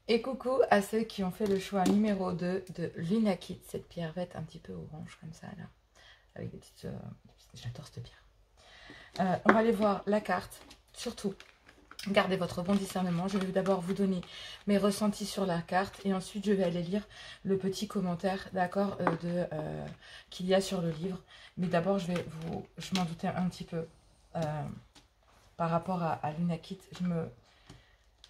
Et coucou à ceux qui ont fait le choix numéro 2 de Lunakit, cette pierre verte un petit peu orange comme ça là, avec des petites... j'adore cette pierre. On va aller voir la carte, surtout gardez votre bon discernement. Je vais d'abord vous donner mes ressentis sur la carte et ensuite je vais aller lire le petit commentaire, d'accord, qu'il y a sur le livre. Mais d'abord je m'en doutais un petit peu par rapport à Lunakit,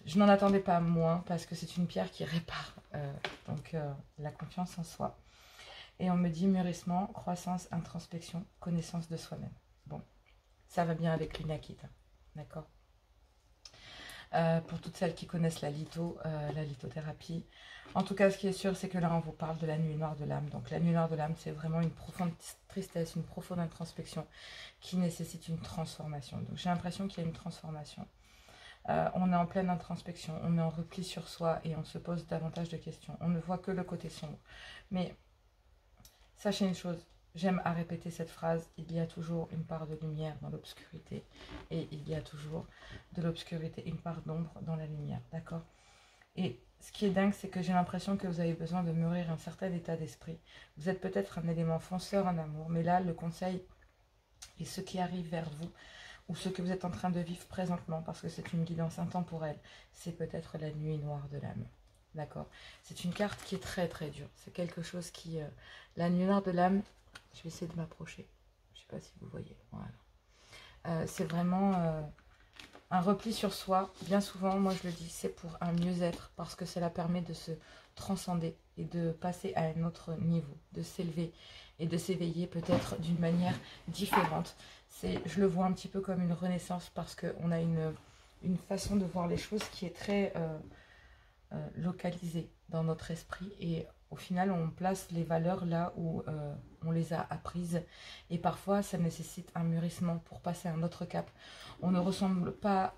je n'en attendais pas moins parce que c'est une pierre qui répare la confiance en soi. Et on me dit mûrissement, croissance, introspection, connaissance de soi-même. Bon, ça va bien avec Lunakit, hein, d'accord. Pour toutes celles qui connaissent la lithothérapie. En tout cas, ce qui est sûr, c'est que là, on vous parle de la nuit noire de l'âme. Donc la nuit noire de l'âme, c'est vraiment une profonde tristesse, une profonde introspection qui nécessite une transformation. Donc j'ai l'impression qu'il y a une transformation. On est en pleine introspection, on est en repli sur soi et on se pose davantage de questions. On ne voit que le côté sombre. Mais sachez une chose, j'aime à répéter cette phrase, il y a toujours une part de lumière dans l'obscurité et il y a toujours de l'obscurité, une part d'ombre dans la lumière, d'accord? Et ce qui est dingue, c'est que j'ai l'impression que vous avez besoin de mûrir un certain état d'esprit. Vous êtes peut-être un élément fonceur en amour, mais là, le conseil et ce qui arrive vers vous, ou ce que vous êtes en train de vivre présentement, parce que c'est une guidance intemporelle, c'est peut-être la nuit noire de l'âme. D'accord? C'est une carte qui est très très dure. C'est quelque chose qui... la nuit noire de l'âme, je vais essayer de m'approcher. Je ne sais pas si vous voyez. Voilà. C'est vraiment un repli sur soi. Bien souvent, moi je le dis, c'est pour un mieux-être, parce que cela permet de se transcender et de passer à un autre niveau, de s'élever et de s'éveiller peut-être d'une manière différente. Je le vois un petit peu comme une renaissance parce qu'on a une façon de voir les choses qui est très localisée dans notre esprit et au final on place les valeurs là où on les a apprises et parfois ça nécessite un mûrissement pour passer à un autre cap. On ne ressemble pas,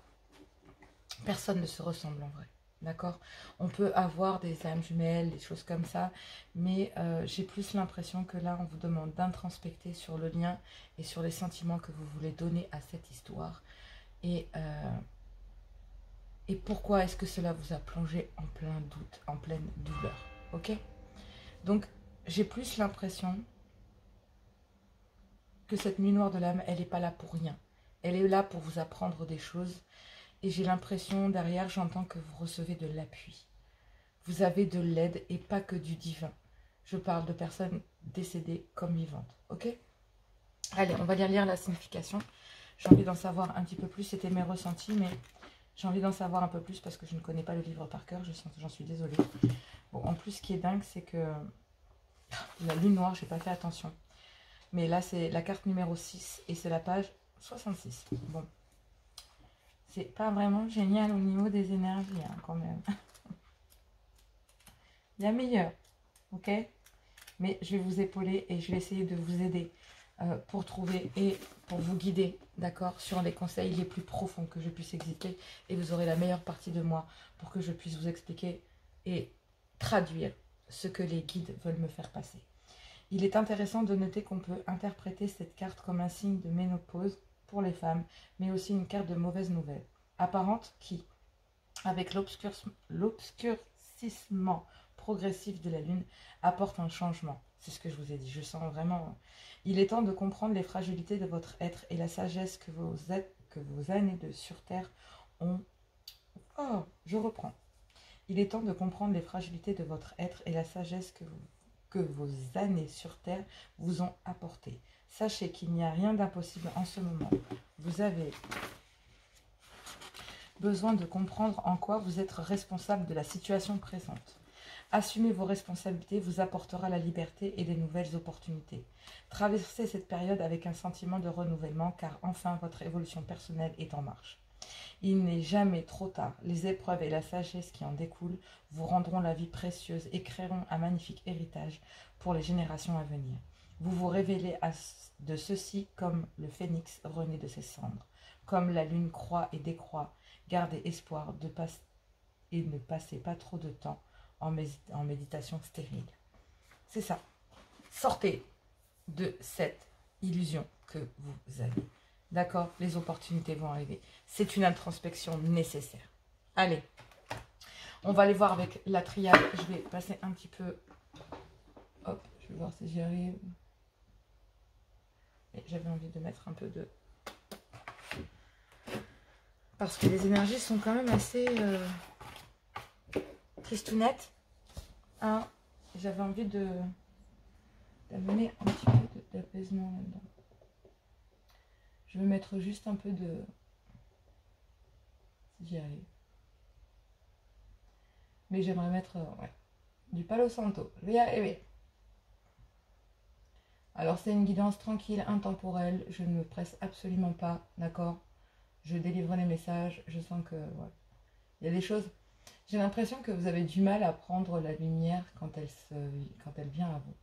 personne ne se ressemble en vrai. D'accord? On peut avoir des âmes jumelles, des choses comme ça, mais j'ai plus l'impression que là, on vous demande d'introspecter sur le lien et sur les sentiments que vous voulez donner à cette histoire. Et pourquoi est-ce que cela vous a plongé en plein doute, en pleine douleur? Ok? Donc, j'ai plus l'impression que cette nuit noire de l'âme, elle n'est pas là pour rien. Elle est là pour vous apprendre des choses. Et j'ai l'impression, derrière, j'entends que vous recevez de l'appui. Vous avez de l'aide et pas que du divin. Je parle de personnes décédées comme vivantes. Ok? Allez, on va lire la signification. J'ai envie d'en savoir un petit peu plus. C'était mes ressentis, mais j'ai envie d'en savoir un peu plus parce que je ne connais pas le livre par cœur. J'en suis désolée. Bon, en plus, ce qui est dingue, c'est que la lune noire, j'ai pas fait attention. Mais là, c'est la carte numéro 6 et c'est la page 66. Bon. C'est pas vraiment génial au niveau des énergies, hein, quand même. Il y a meilleur, ok? Mais je vais vous épauler et je vais essayer de vous aider pour trouver et pour vous guider, d'accord, sur les conseils les plus profonds que je puisse expliquer. Et vous aurez la meilleure partie de moi pour que je puisse vous expliquer et traduire ce que les guides veulent me faire passer. Il est intéressant de noter qu'on peut interpréter cette carte comme un signe de ménopause pour les femmes, mais aussi une carte de mauvaise nouvelle, apparente qui, avec l'obscurcissement progressif de la lune, apporte un changement. C'est ce que je vous ai dit, je sens vraiment... Il est temps de comprendre les fragilités de votre être et la sagesse que vos années sur Terre ont... Oh, je reprends. Il est temps de comprendre les fragilités de votre être et la sagesse que vos années sur Terre vous ont apporté. Sachez qu'il n'y a rien d'impossible en ce moment. Vous avez besoin de comprendre en quoi vous êtes responsable de la situation présente. Assumer vos responsabilités vous apportera la liberté et des nouvelles opportunités. Traversez cette période avec un sentiment de renouvellement car enfin votre évolution personnelle est en marche. Il n'est jamais trop tard. Les épreuves et la sagesse qui en découlent vous rendront la vie précieuse et créeront un magnifique héritage pour les générations à venir. Vous vous révélez de ceci comme le phénix renaît de ses cendres, comme la lune croît et décroît. Gardez espoir et ne passez pas trop de temps en méditation stérile. C'est ça. Sortez de cette illusion que vous avez. D'accord? Les opportunités vont arriver. C'est une introspection nécessaire. Allez, On va aller voir avec la triade. Je vais passer un petit peu. Hop, je vais voir si j'y arrive. J'avais envie de mettre un peu de... Parce que les énergies sont quand même assez tristounettes. Hein. J'avais envie d'amener un petit peu d'apaisement là-dedans. Je vais mettre juste un peu de... Si j'y arrive. Mais j'aimerais mettre ouais, du Palo Santo. Je vais y arriver. Alors c'est une guidance tranquille, intemporelle. Je ne me presse absolument pas, d'accord? Je délivre les messages. Je sens que... Ouais. Il y a des choses... J'ai l'impression que vous avez du mal à prendre la lumière quand elle vient à vous.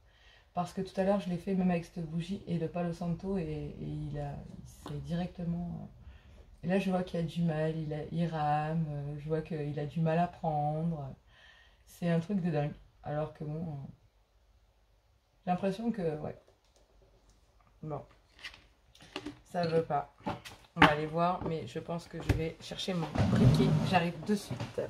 Parce que tout à l'heure, je l'ai fait même avec cette bougie et le Palo Santo et il s'est directement... Et là, je vois qu'il a du mal, il rame, je vois qu'il a du mal à prendre. C'est un truc de dingue. Alors que bon... j'ai l'impression que... Ouais. Bon. Ça veut pas. On va aller voir, mais je pense que je vais chercher mon briquet. J'arrive de suite.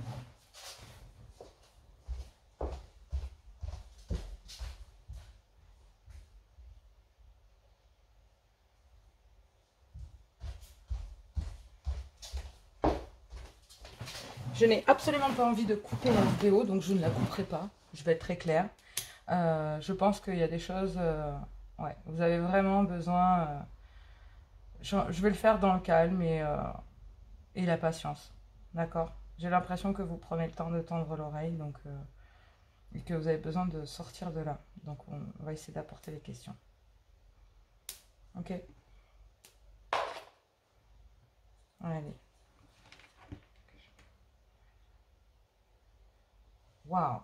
Je n'ai absolument pas envie de couper la vidéo, donc je ne la couperai pas. Je vais être très claire. Je pense qu'il y a des choses... ouais, vous avez vraiment besoin... je vais le faire dans le calme et la patience. D'accord? J'ai l'impression que vous prenez le temps de tendre l'oreille, donc et que vous avez besoin de sortir de là. Donc on va essayer d'apporter les questions. Ok? Allez. Waouh!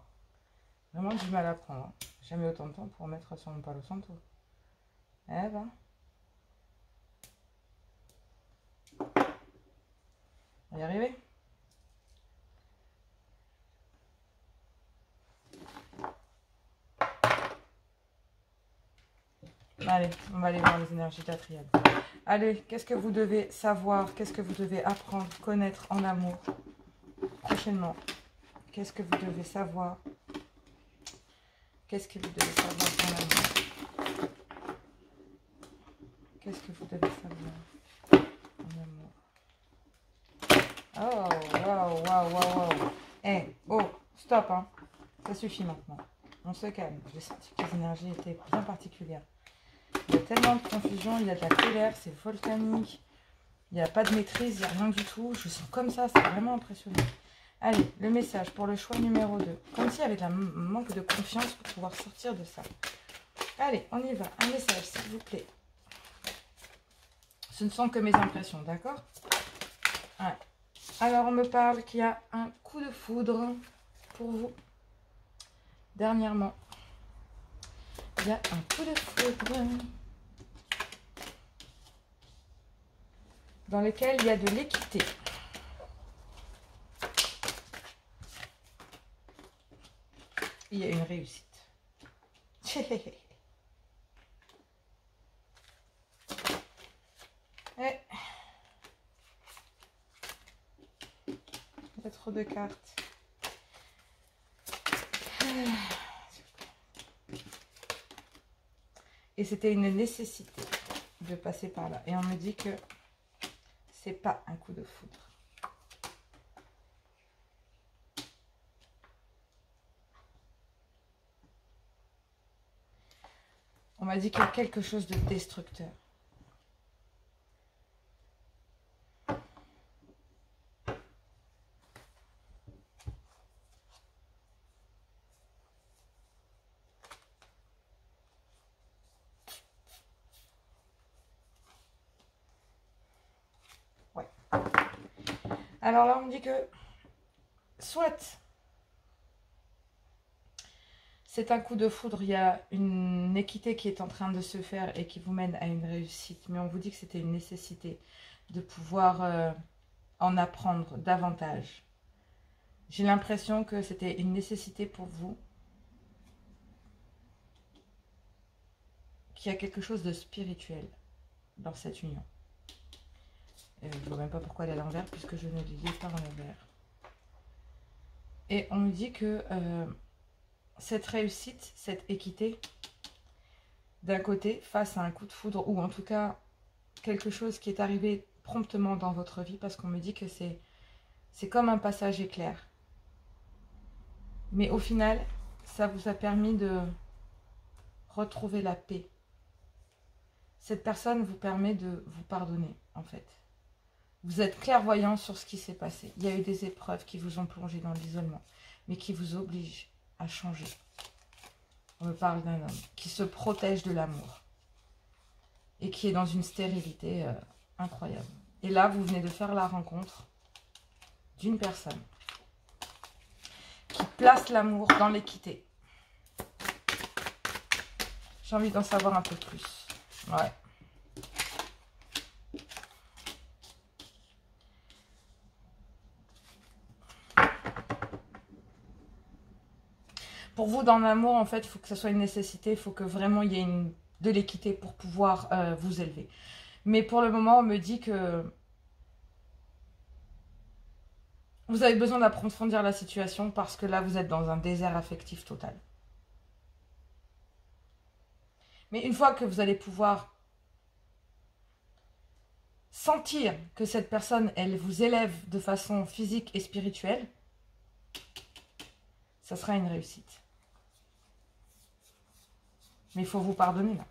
Vraiment du mal à prendre. Hein. J'ai jamais autant de temps pour mettre sur mon Palo Santo. Eh ben. On va y arriver. Allez, on va aller voir les énergies de la triade. Allez, qu'est-ce que vous devez savoir? Qu'est-ce que vous devez apprendre, connaître en amour prochainement? Qu'est-ce que vous devez savoir? Qu'est-ce que vous devez savoir en amour? Qu'est-ce que vous devez savoir en amour? Oh, waouh, waouh, waouh, waouh. Eh, oh, stop, hein. Ça suffit maintenant. On se calme. J'ai senti que les énergies étaient bien particulières. Il y a tellement de confusion, il y a de la colère, c'est volcanique. Il n'y a pas de maîtrise, il n'y a rien du tout. Je sens comme ça, c'est vraiment impressionnant. Allez, le message pour le choix numéro 2. Comme s'il y avait de la manque de confiance pour pouvoir sortir de ça. Allez, on y va. Un message, s'il vous plaît. Ce ne sont que mes impressions, d'accord? Ouais. Alors, on me parle qu'il y a un coup de foudre pour vous. Dernièrement. Il y a un coup de foudre dans lequel il y a de l'équité. Il y a une réussite. Et... il y a trop de cartes. Et c'était une nécessité de passer par là. Et on me dit que c'est pas un coup de foudre. On m'a dit qu'il y a quelque chose de destructeur. Ouais. Alors là, on me dit que soit c'est un coup de foudre, il y a une équité qui est en train de se faire et qui vous mène à une réussite. Mais on vous dit que c'était une nécessité de pouvoir en apprendre davantage. J'ai l'impression que c'était une nécessité pour vous. Qu'il y a quelque chose de spirituel dans cette union. Et je ne vois même pas pourquoi elle est à l'envers puisque je ne l'ai pas en envers. Et on me dit que cette réussite, cette équité, d'un côté, face à un coup de foudre, ou en tout cas quelque chose qui est arrivé promptement dans votre vie, parce qu'on me dit que c'est comme un passage éclair. Mais au final, ça vous a permis de retrouver la paix. Cette personne vous permet de vous pardonner, en fait. Vous êtes clairvoyant sur ce qui s'est passé. Il y a eu des épreuves qui vous ont plongé dans l'isolement, mais qui vous obligent à changer. On me parle d'un homme qui se protège de l'amour et qui est dans une stérilité incroyable. Et là, vous venez de faire la rencontre d'une personne qui place l'amour dans l'équité. J'ai envie d'en savoir un peu plus. Ouais. Pour vous, dans l'amour, en fait, il faut que ça soit une nécessité. Il faut que vraiment il y ait de l'équité pour pouvoir vous élever. Mais pour le moment, on me dit que vous avez besoin d'approfondir la situation parce que là, vous êtes dans un désert affectif total. Mais une fois que vous allez pouvoir sentir que cette personne, elle vous élève de façon physique et spirituelle, ça sera une réussite. Mais il faut vous pardonner là.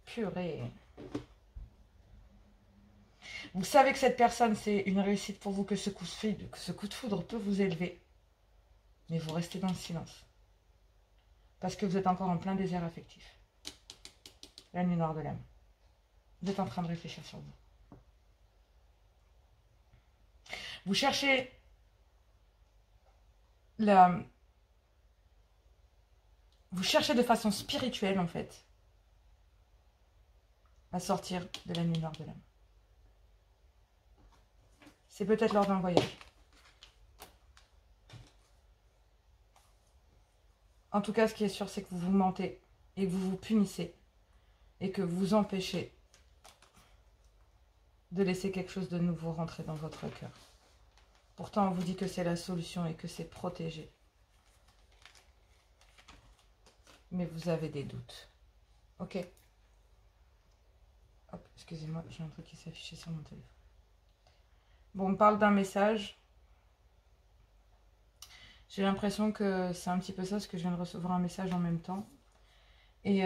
Purée. Vous savez que cette personne, c'est une réussite pour vous, que ce coup de foudre peut vous élever. Mais vous restez dans le silence. Parce que vous êtes encore en plein désert affectif. La nuit noire de l'âme. Vous êtes en train de réfléchir sur vous. Vous cherchez vous cherchez de façon spirituelle, en fait, à sortir de la nuit noire de l'âme. C'est peut-être lors d'un voyage. En tout cas, ce qui est sûr, c'est que vous vous mentez et que vous vous punissez et que vous empêchez de laisser quelque chose de nouveau rentrer dans votre cœur. Pourtant, on vous dit que c'est la solution et que c'est protégé. Mais vous avez des doutes. Ok. Hop, excusez-moi, j'ai un truc qui s'est affiché sur mon téléphone. Bon, on me parle d'un message. J'ai l'impression que c'est un petit peu ça, parce que je viens de recevoir un message en même temps. Et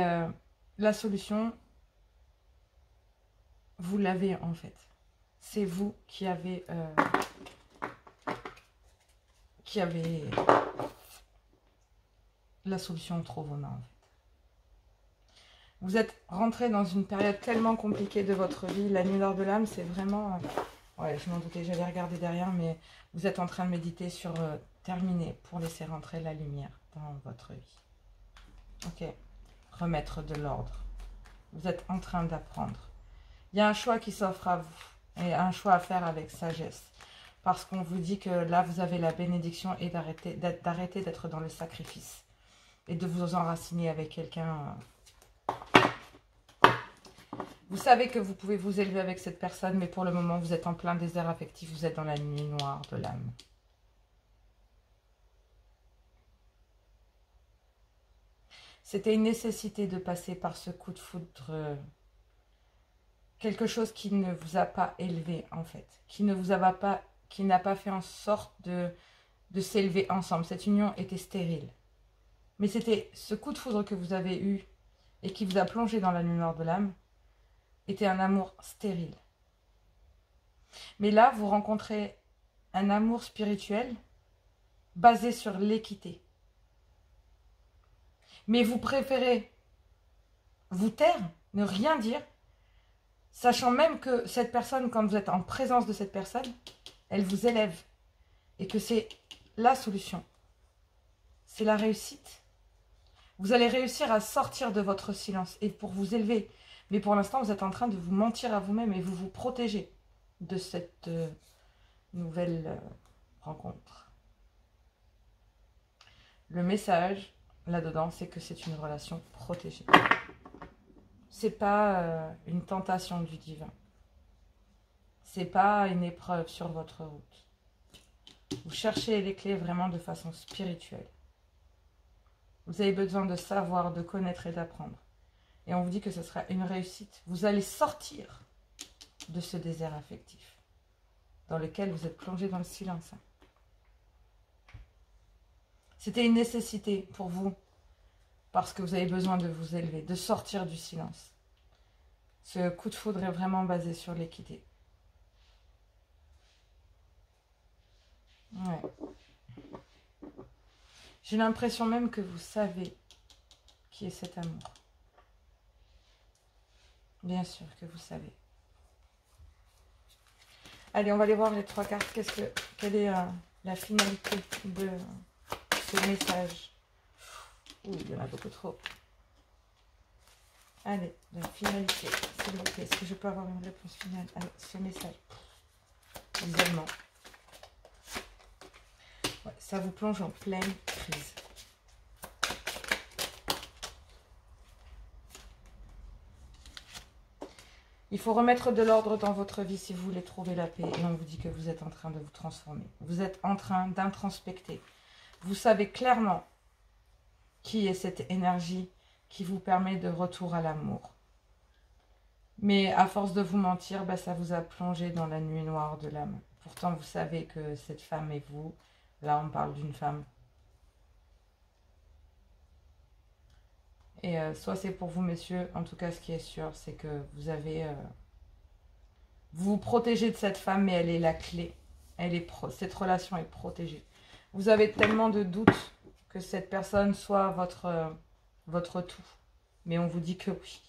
la solution, vous l'avez en fait. C'est vous qui avez la solution entre vos mains en fait. Vous êtes rentré dans une période tellement compliquée de votre vie. La nuit noire de l'âme, c'est vraiment... Ouais, je m'en doutais, j'allais regarder derrière, mais vous êtes en train de méditer sur terminer pour laisser rentrer la lumière dans votre vie. Ok, remettre de l'ordre. Vous êtes en train d'apprendre. Il y a un choix qui s'offre à vous et un choix à faire avec sagesse. Parce qu'on vous dit que là, vous avez la bénédiction et d'arrêter d'être dans le sacrifice et de vous enraciner avec quelqu'un. Vous savez que vous pouvez vous élever avec cette personne, mais pour le moment, vous êtes en plein désert affectif, vous êtes dans la nuit noire de l'âme. C'était une nécessité de passer par ce coup de foudre, quelque chose qui ne vous a pas élevé, en fait, qui n'a pas fait en sorte de s'élever ensemble. Cette union était stérile. Mais c'était ce coup de foudre que vous avez eu et qui vous a plongé dans la nuit noire de l'âme, était un amour stérile. Mais là, vous rencontrez un amour spirituel basé sur l'équité. Mais vous préférez vous taire, ne rien dire, sachant même que cette personne, quand vous êtes en présence de cette personne, elle vous élève. Et que c'est la solution. C'est la réussite. Vous allez réussir à sortir de votre silence et pour vous élever. Mais pour l'instant, vous êtes en train de vous mentir à vous-même et vous vous protégez de cette nouvelle rencontre. Le message, là-dedans, c'est que c'est une relation protégée. C'est pas une tentation du divin. C'est pas une épreuve sur votre route. Vous cherchez les clés vraiment de façon spirituelle. Vous avez besoin de savoir, de connaître et d'apprendre. Et on vous dit que ce sera une réussite. Vous allez sortir de ce désert affectif dans lequel vous êtes plongé dans le silence. C'était une nécessité pour vous parce que vous avez besoin de vous élever, de sortir du silence. Ce coup de foudre est vraiment basé sur l'équité. Ouais. J'ai l'impression même que vous savez qui est cet amour. Bien sûr que vous savez. Allez, on va aller voir les 3 cartes. Quelle est la finalité de ce message? Ouh, il y en a beaucoup trop. Allez, la finalité, s'il vous plaît. Est-ce que je peux avoir une réponse finale à ce message? L'isolement. Ouais, ça vous plonge en pleine crise. Il faut remettre de l'ordre dans votre vie si vous voulez trouver la paix. Et on vous dit que vous êtes en train de vous transformer. Vous êtes en train d'introspecter. Vous savez clairement qui est cette énergie qui vous permet de retour à l'amour. Mais à force de vous mentir, ça vous a plongé dans la nuit noire de l'âme. Pourtant, vous savez que cette femme est vous. Là, on parle d'une femme. Et soit c'est pour vous, messieurs. En tout cas, ce qui est sûr, c'est que vous avez... vous vous protégez de cette femme, mais elle est la clé. Cette relation est protégée. Vous avez tellement de doutes que cette personne soit votre tout. Mais on vous dit que oui.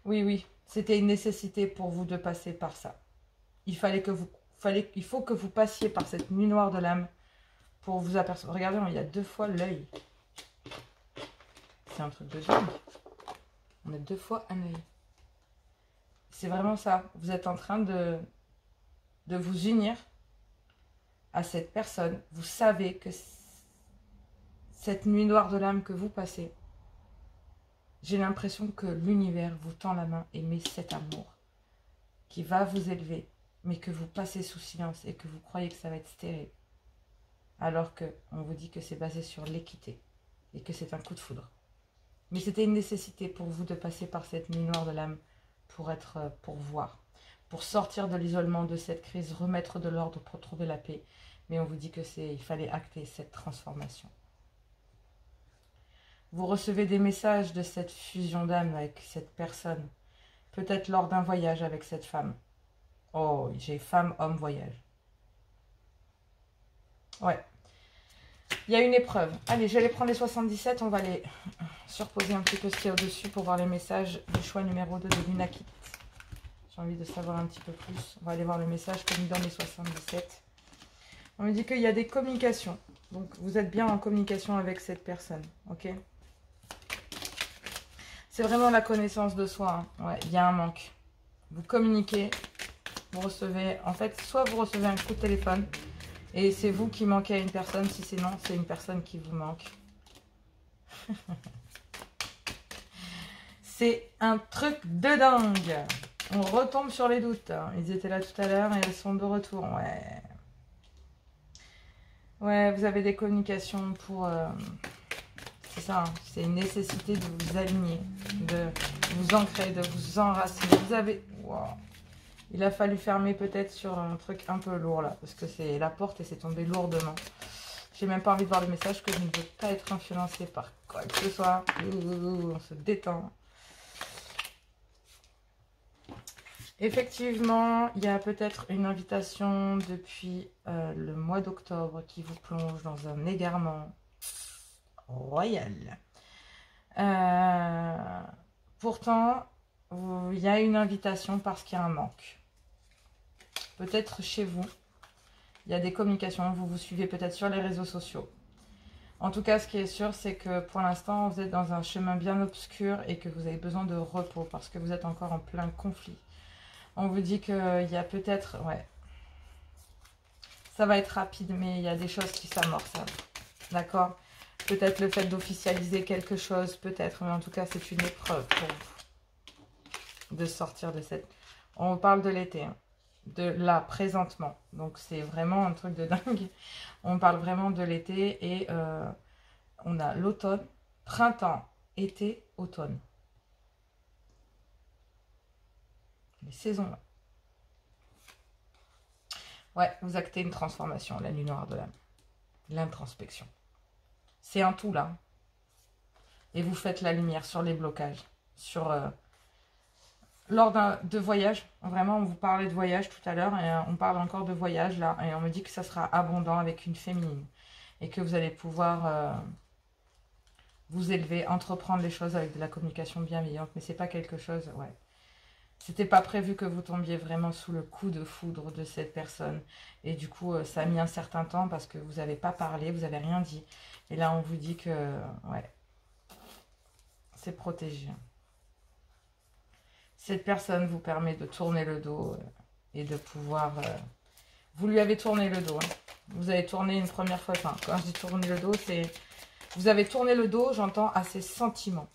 Oui, oui. C'était une nécessité pour vous de passer par ça. Il faut que vous passiez par cette nuit noire de l'âme pour vous apercevoir. Regardez, il y a 2 fois l'œil. C'est un truc de dingue. On a 2 fois un œil. C'est vraiment ça. Vous êtes en train de vous unir à cette personne. Vous savez que cette nuit noire de l'âme que vous passez, j'ai l'impression que l'univers vous tend la main et met cet amour qui va vous élever, mais que vous passez sous silence et que vous croyez que ça va être stérile. Alors qu'on vous dit que c'est basé sur l'équité et que c'est un coup de foudre. Mais c'était une nécessité pour vous de passer par cette nuit noire de l'âme pour voir, pour sortir de l'isolement de cette crise, remettre de l'ordre pour trouver la paix. Mais on vous dit il fallait acter cette transformation. Vous recevez des messages de cette fusion d'âme avec cette personne. Peut-être lors d'un voyage avec cette femme. Oh, j'ai femme, homme, voyage. Ouais. Il y a une épreuve. Allez, je vais aller prendre les 77. On va les surposer un petit peu ce qu'il y a au-dessus pour voir les messages du choix numéro 2 de Lunakit. J'ai envie de savoir un petit peu plus. On va aller voir le message que nous donne les 77. On me dit qu'il y a des communications. Donc, vous êtes bien en communication avec cette personne. Ok ? C'est vraiment la connaissance de soi. Hein. Ouais, il y a un manque. Vous communiquez. Vous recevez... En fait, soit vous recevez un coup de téléphone et c'est vous qui manquez à une personne. Si c'est non, c'est une personne qui vous manque. C'est un truc de dingue. On retombe sur les doutes. Hein. Ils étaient là tout à l'heure et elles sont de retour. Ouais. Ouais, vous avez des communications pour... c'est ça, hein. C'est une nécessité de vous aligner, de vous ancrer, de vous enraciner. Vous avez... Wow. Il a fallu fermer peut-être sur un truc un peu lourd là, parce que c'est la porte et c'est tombé lourdement. J'ai même pas envie de voir le message, que je ne veux pas être influencée par quoi que ce soit. On se détend. Effectivement, il y a peut-être une invitation depuis le mois d'octobre qui vous plonge dans un égarement royal. Pourtant, il y a une invitation parce qu'il y a un manque. Peut-être chez vous, il y a des communications, vous vous suivez peut-être sur les réseaux sociaux. En tout cas, ce qui est sûr, c'est que pour l'instant, vous êtes dans un chemin bien obscur et que vous avez besoin de repos parce que vous êtes encore en plein conflit. On vous dit qu'il y a peut-être... Ouais. Ça va être rapide, mais il y a des choses qui s'amorcent. D'accord ? Peut-être le fait d'officialiser quelque chose, peut-être. Mais en tout cas, c'est une épreuve pour vous. de sortir de cette... On parle de l'été, hein, de là, présentement. Donc, c'est vraiment un truc de dingue. On parle vraiment de l'été et on a l'automne, printemps, été, automne. Les saisons, là. Ouais, vous actez une transformation, la nuit noire de l'âme. L'introspection. C'est un tout, là. Et vous faites la lumière sur les blocages. Sur... lors de voyage, vraiment, on vous parlait de voyage tout à l'heure, et on parle encore de voyage, là, et on me dit que ça sera abondant avec une féminine. Et que vous allez pouvoir vous élever, entreprendre les choses avec de la communication bienveillante. Mais c'est pas quelque chose, ouais. C'était pas prévu que vous tombiez vraiment sous le coup de foudre de cette personne. Et du coup, ça a mis un certain temps parce que vous n'avez pas parlé, vous n'avez rien dit. Et là, on vous dit que, ouais, c'est protégé. Cette personne vous permet de tourner le dos et de pouvoir... vous lui avez tourné le dos. Hein. Vous avez tourné une première fois. Enfin, quand je dis tourner le dos, c'est... Vous avez tourné le dos, j'entends, à ses sentiments.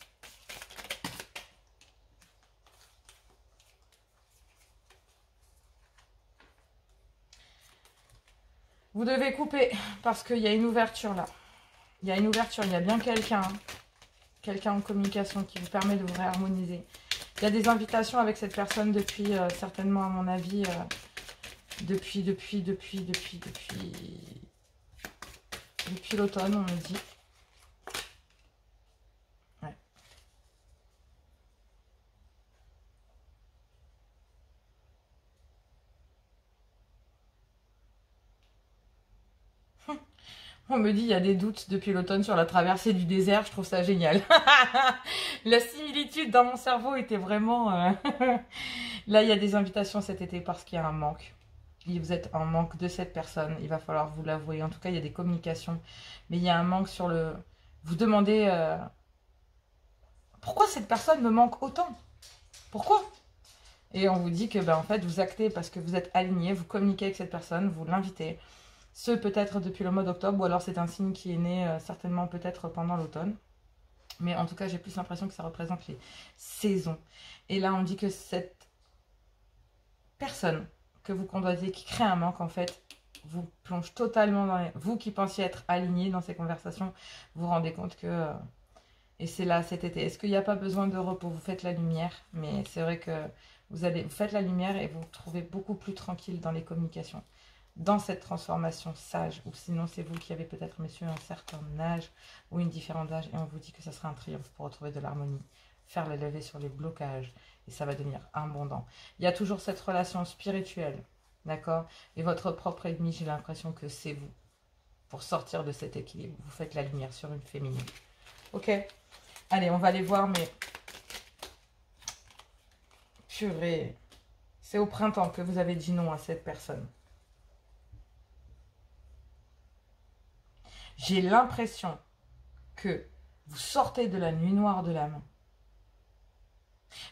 Vous devez couper parce qu'il y a une ouverture là. Il y a une ouverture, il y a bien quelqu'un. Quelqu'un en communication qui vous permet de vous réharmoniser. Il y a des invitations avec cette personne depuis, certainement à mon avis, depuis l'automne, on me dit. Ouais. On me dit il y a des doutes depuis l'automne sur la traversée du désert, je trouve ça génial. La similitude dans mon cerveau était vraiment... Là, il y a des invitations cet été parce qu'il y a un manque. Vous êtes en manque de cette personne, il va falloir vous l'avouer. En tout cas, il y a des communications, mais il y a un manque sur le... Vous demandez... Pourquoi cette personne me manque autant? Pourquoi? Et on vous dit que, ben, en fait, vous actez parce que vous êtes aligné, vous communiquez avec cette personne, vous l'invitez. Ce peut-être depuis le mois d'octobre, ou alors c'est un signe qui est né certainement peut-être pendant l'automne. Mais en tout cas, j'ai plus l'impression que ça représente les saisons. Et là, on dit que cette personne que vous conduisez, qui crée un manque, en fait, vous plonge totalement dans les... Vous qui pensiez être aligné dans ces conversations, vous vous rendez compte que... Et c'est là, cet été. Est-ce qu'il n'y a pas besoin de repos? Vous faites la lumière, mais c'est vrai que vous faites la lumière et vous vous trouvez beaucoup plus tranquille dans les communications. Dans cette transformation sage, ou sinon c'est vous qui avez peut-être, messieurs, un certain âge ou une différence d'âge, et on vous dit que ça sera un triomphe pour retrouver de l'harmonie, faire le lever sur les blocages, et ça va devenir abondant. Il y a toujours cette relation spirituelle, d'accord? Et votre propre ennemi, j'ai l'impression que c'est vous. Pour sortir de cet équilibre, vous faites la lumière sur une féminine. Ok? Allez, on va aller voir, mais... Purée. C'est au printemps que vous avez dit non à cette personne. J'ai l'impression que vous sortez de la nuit noire de l'âme.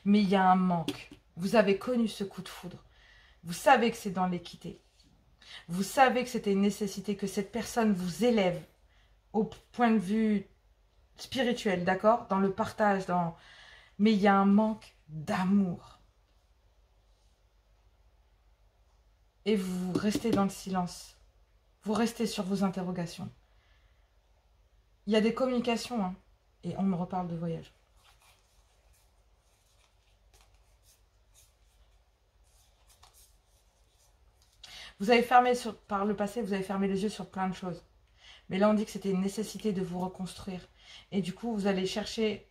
Mais il y a un manque. Vous avez connu ce coup de foudre. Vous savez que c'est dans l'équité. Vous savez que c'était une nécessité, que cette personne vous élève au point de vue spirituel, d'accord? Dans le partage, dans... Mais il y a un manque d'amour. Et vous restez dans le silence. Vous restez sur vos interrogations. Il y a des communications, hein, et on me reparle de voyage. Vous avez fermé, par le passé, vous avez fermé les yeux sur plein de choses. Mais là, on dit que c'était une nécessité de vous reconstruire. Et du coup, vous allez chercher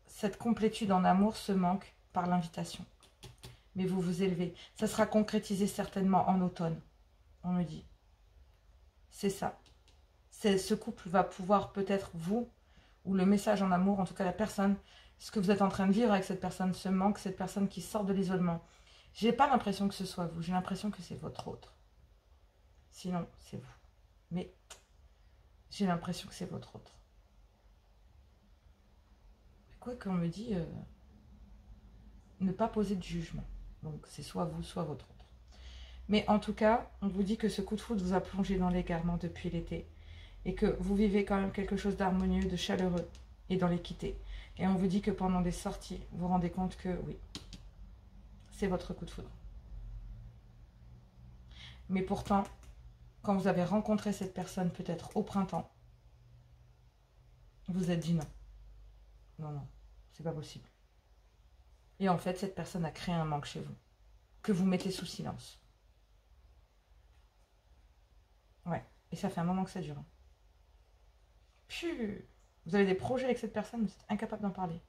cette complétude en amour, ce manque, par l'invitation. Mais vous vous élevez. Ça sera concrétisé certainement en automne, on me dit. C'est ça. Ce couple va pouvoir peut-être vous, ou le message en amour, en tout cas la personne, ce que vous êtes en train de vivre avec cette personne, ce manque, cette personne qui sort de l'isolement. J'ai pas l'impression que ce soit vous, j'ai l'impression que c'est votre autre. Sinon, c'est vous. Mais j'ai l'impression que c'est votre autre. Quoi qu'on me dit, ne pas poser de jugement. Donc c'est soit vous, soit votre autre. Mais en tout cas, on vous dit que ce coup de foudre vous a plongé dans l'égarement depuis l'été. Et que vous vivez quand même quelque chose d'harmonieux, de chaleureux et dans l'équité. Et on vous dit que pendant des sorties, vous vous rendez compte que oui, c'est votre coup de foudre. Mais pourtant, quand vous avez rencontré cette personne, peut-être au printemps, vous êtes dit non. Non, non, c'est pas possible. Et en fait, cette personne a créé un manque chez vous, que vous mettez sous silence. Ouais, et ça fait un moment que ça dure. Puis, vous avez des projets avec cette personne, vous êtes incapable d'en parler.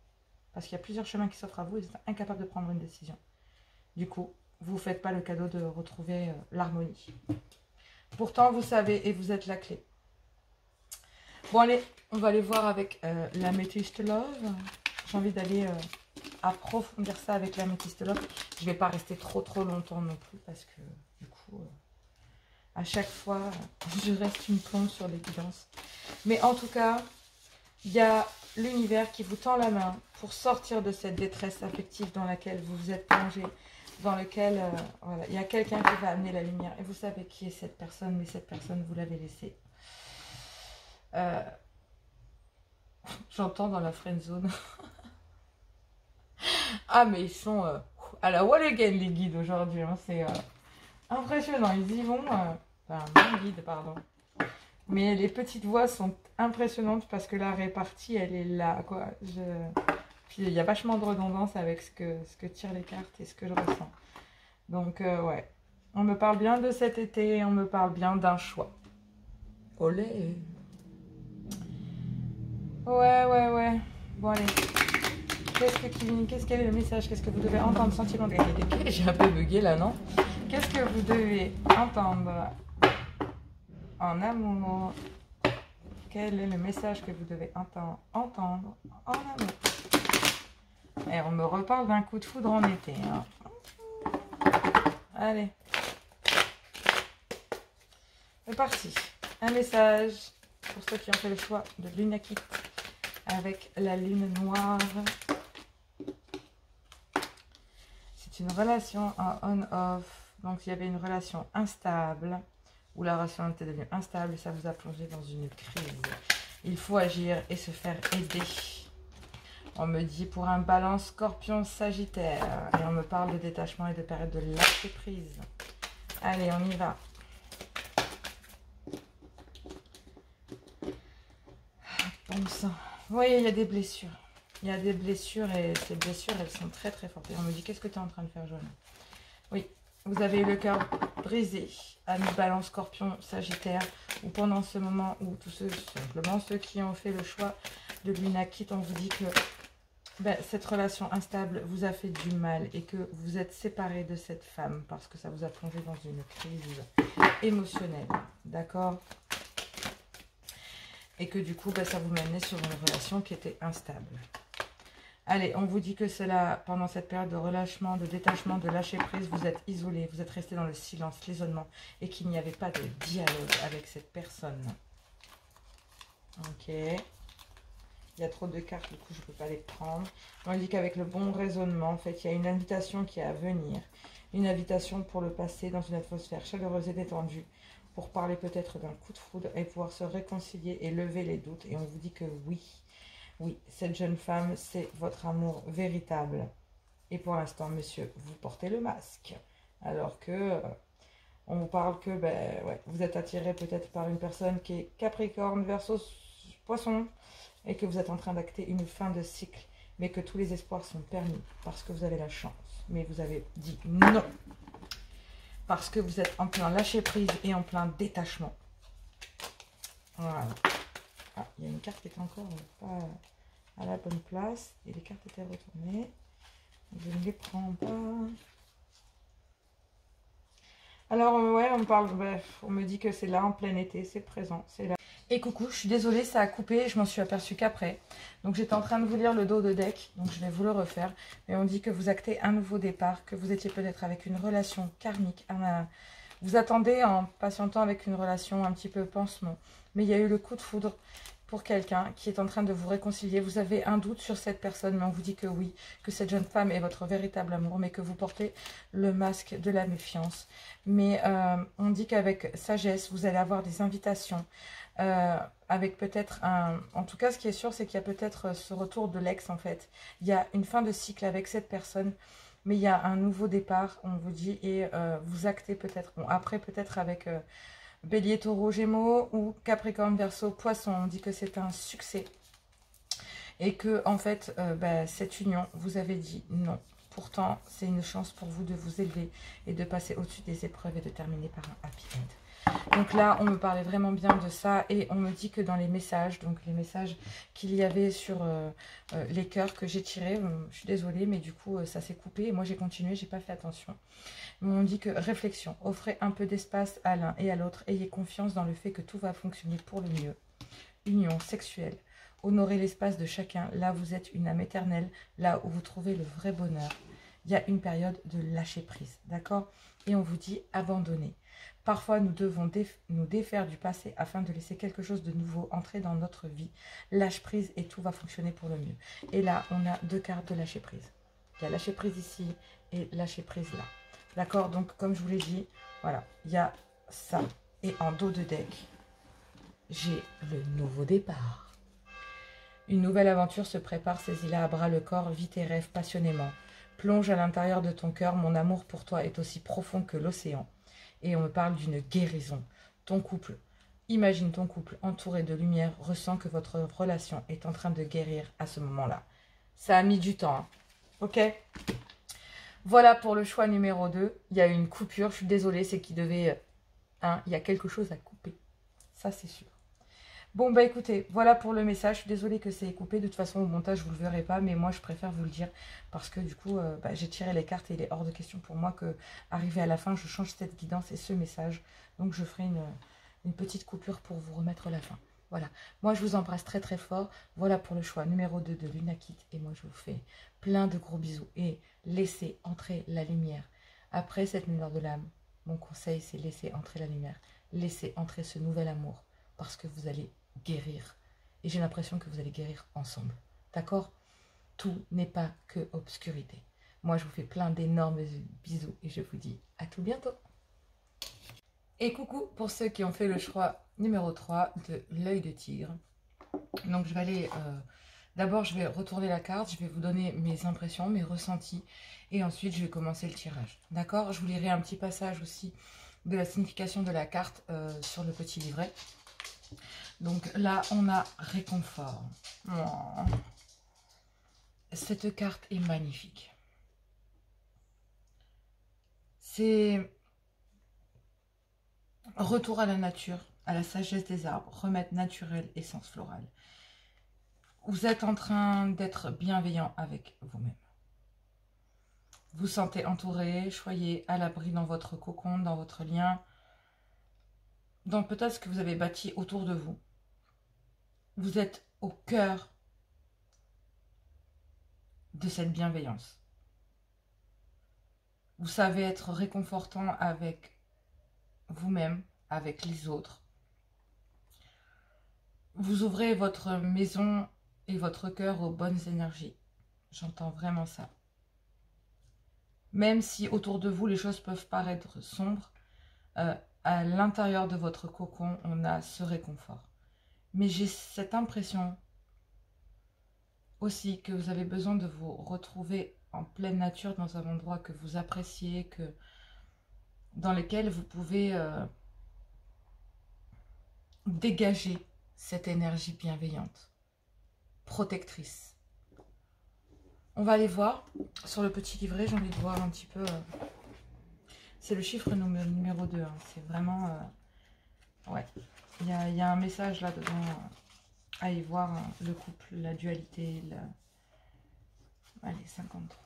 Parce qu'il y a plusieurs chemins qui s'offrent à vous et vous êtes incapable de prendre une décision. Du coup, vous ne faites pas le cadeau de retrouver l'harmonie. Pourtant, vous savez et vous êtes la clé. Bon, allez, on va aller voir avec l'Amethyst Love. J'ai envie d'aller approfondir ça avec l'Amethyst Love. Je ne vais pas rester trop longtemps non plus parce que, du coup, à chaque fois, je reste une plombe sur les guidances. Mais en tout cas, il y a l'univers qui vous tend la main pour sortir de cette détresse affective dans laquelle vous vous êtes plongé, dans lequel voilà, il y a quelqu'un qui va amener la lumière. Et vous savez qui est cette personne, mais cette personne, vous l'avez laissée. J'entends dans la friend zone. Ah, mais ils sont à la wall again, les guides, aujourd'hui. Hein, c'est impressionnant. Ils y vont. Enfin, mon guide, pardon. Mais les petites voix sont impressionnantes parce que la répartie, elle est là, quoi. Puis il y a vachement de redondance avec ce que tirent les cartes et ce que je ressens. Donc, ouais. On me parle bien de cet été, on me parle bien d'un choix. Olé! Ouais. Bon, allez. Quel est le message? Qu'est-ce que vous devez entendre? Sentiment de... J'ai un peu bugué là, non? Qu'est-ce que vous devez entendre en amour? Quel est le message que vous devez entendre en amour? Et on me reparle d'un coup de foudre en été. Hein. Allez. C'est parti. Un message pour ceux qui ont fait le choix de Lunakit avec la lune noire. C'est une relation en on-off. Donc, il y avait une relation instable où la relation était devenue instable et ça vous a plongé dans une crise. Il faut agir et se faire aider. On me dit pour un balance scorpion sagittaire. Et on me parle de détachement et de période de lâcher prise. Allez, on y va. Bon sang. Vous voyez, il y a des blessures. Il y a des blessures et ces blessures, elles sont très fortes. Et on me dit, qu'est-ce que tu es en train de faire, Joanne? Oui, vous avez eu le cœur brisé à mi-balance scorpion sagittaire ou pendant ce moment où tous ceux, simplement ceux qui ont fait le choix de Lunakit, on vous dit que cette relation instable vous a fait du mal et que vous êtes séparés de cette femme parce que ça vous a plongé dans une crise émotionnelle, d'accord? Et que du coup, ça vous menait sur une relation qui était instable. Allez, on vous dit que c'est là, pendant cette période de relâchement, de détachement, de lâcher prise, vous êtes isolé, vous êtes resté dans le silence, l'isolement, et qu'il n'y avait pas de dialogue avec cette personne. Ok. Il y a trop de cartes, du coup, je ne peux pas les prendre. On dit qu'avec le bon raisonnement, en fait, il y a une invitation qui est à venir. Une invitation pour le passé dans une atmosphère chaleureuse et détendue, pour parler peut-être d'un coup de foudre et pouvoir se réconcilier et lever les doutes. Et on vous dit que oui. Oui, cette jeune femme, c'est votre amour véritable. Et pour l'instant, monsieur, vous portez le masque. Alors que, on vous parle que ouais, vous êtes attiré peut-être par une personne qui est Capricorne, Verseau, Poisson, et que vous êtes en train d'acter une fin de cycle, mais que tous les espoirs sont permis parce que vous avez la chance. Mais vous avez dit non. Parce que vous êtes en plein lâcher-prise et en plein détachement. Voilà. Ah, il y a une carte qui est encore pas à la bonne place. Et les cartes étaient retournées. Je ne les prends pas. Alors, ouais, on parle, bref, on me dit que c'est là en plein été, c'est présent, c'est là. Et coucou, je suis désolée, ça a coupé, je m'en suis aperçue qu'après. Donc, j'étais en train de vous lire le dos de deck, donc je vais vous le refaire. Mais on dit que vous actez un nouveau départ, que vous étiez peut-être avec une relation karmique. Vous attendez en patientant avec une relation un petit peu pansement. Mais il y a eu le coup de foudre pour quelqu'un qui est en train de vous réconcilier. Vous avez un doute sur cette personne, mais on vous dit que oui, que cette jeune femme est votre véritable amour, mais que vous portez le masque de la méfiance. Mais on dit qu'avec sagesse, vous allez avoir des invitations, avec peut-être un... En tout cas, ce qui est sûr, c'est qu'il y a peut-être ce retour de l'ex, en fait. Il y a une fin de cycle avec cette personne, mais il y a un nouveau départ, on vous dit, et vous actez peut-être, bon, après peut-être avec Bélier, Taureau, Gémeaux, ou Capricorne, Verseau, Poisson, on dit que c'est un succès, et que en fait, cette union, vous avez dit non. Pourtant, c'est une chance pour vous de vous élever et de passer au-dessus des épreuves et de terminer par un happy end. Donc là, on me parlait vraiment bien de ça et on me dit que dans les messages, donc les messages qu'il y avait sur les cœurs que j'ai tirés, je suis désolée, mais du coup, ça s'est coupé et moi j'ai continué, j'ai pas fait attention. Mais on dit que réflexion, offrez un peu d'espace à l'un et à l'autre, ayez confiance dans le fait que tout va fonctionner pour le mieux. Union sexuelle. Honorez l'espace de chacun. Là, vous êtes une âme éternelle. Là où vous trouvez le vrai bonheur. Il y a une période de lâcher prise. D'accord? Et on vous dit abandonner. Parfois, nous devons nous défaire du passé afin de laisser quelque chose de nouveau entrer dans notre vie. Lâche prise et tout va fonctionner pour le mieux. Et là, on a deux cartes de lâcher prise. Il y a lâcher prise ici et lâcher prise là. D'accord? Donc, comme je vous l'ai dit, voilà, il y a ça. Et en dos de deck, j'ai le nouveau départ. Une nouvelle aventure se prépare, saisis-la à bras le corps, vis tes rêves passionnément. Plonge à l'intérieur de ton cœur, mon amour pour toi est aussi profond que l'océan. Et on me parle d'une guérison. Ton couple, imagine ton couple entouré de lumière, ressens que votre relation est en train de guérir à ce moment-là. Ça a mis du temps, hein. Ok? Voilà pour le choix numéro 2. Il y a eu une coupure, je suis désolée, c'est qu'il devait... il y a quelque chose à couper. Ça, c'est sûr. Bon, bah écoutez, voilà pour le message. Je suis désolée que c'est coupé. De toute façon, au montage, vous ne le verrez pas. Mais moi, je préfère vous le dire. Parce que du coup, j'ai tiré les cartes et il est hors de question pour moi que, arrivé à la fin, je change cette guidance et ce message. Donc, je ferai une petite coupure pour vous remettre la fin. Voilà. Moi, je vous embrasse très, très fort. Voilà pour le choix numéro 2 de Lunakit. Et moi, je vous fais plein de gros bisous. Et laissez entrer la lumière. Après cette lumière de l'âme, mon conseil, c'est laisser entrer la lumière. Laissez entrer ce nouvel amour. Parce que vous allez guérir. Et j'ai l'impression que vous allez guérir ensemble. D'accord? Tout n'est pas que obscurité. Moi, je vous fais plein d'énormes bisous et je vous dis à tout bientôt. Et coucou pour ceux qui ont fait le choix numéro 3 de l'œil de tigre. Donc, je vais aller... D'abord, je vais retourner la carte. Je vais vous donner mes impressions, mes ressentis. Et ensuite, je vais commencer le tirage. D'accord? Je vous lirai un petit passage aussi de la signification de la carte sur le petit livret. Donc là, on a réconfort. Oh. Cette carte est magnifique. C'est retour à la nature, à la sagesse des arbres, remède naturel, essence florale. Vous êtes en train d'être bienveillant avec vous-même. Vous sentez entouré, soyez à l'abri dans votre cocon, dans votre lien, dans peut-être ce que vous avez bâti autour de vous. Vous êtes au cœur de cette bienveillance. Vous savez être réconfortant avec vous-même, avec les autres. Vous ouvrez votre maison et votre cœur aux bonnes énergies. J'entends vraiment ça. Même si autour de vous, les choses peuvent paraître sombres, à l'intérieur de votre cocon, on a ce réconfort. Mais j'ai cette impression aussi que vous avez besoin de vous retrouver en pleine nature, dans un endroit que vous appréciez, dans lequel vous pouvez dégager cette énergie bienveillante, protectrice. On va aller voir sur le petit livret, j'ai envie de voir un petit peu. C'est le chiffre numéro 2, hein. C'est vraiment... ouais, il y a un message là-dedans à y voir, hein. Le couple, la dualité, allez, 53.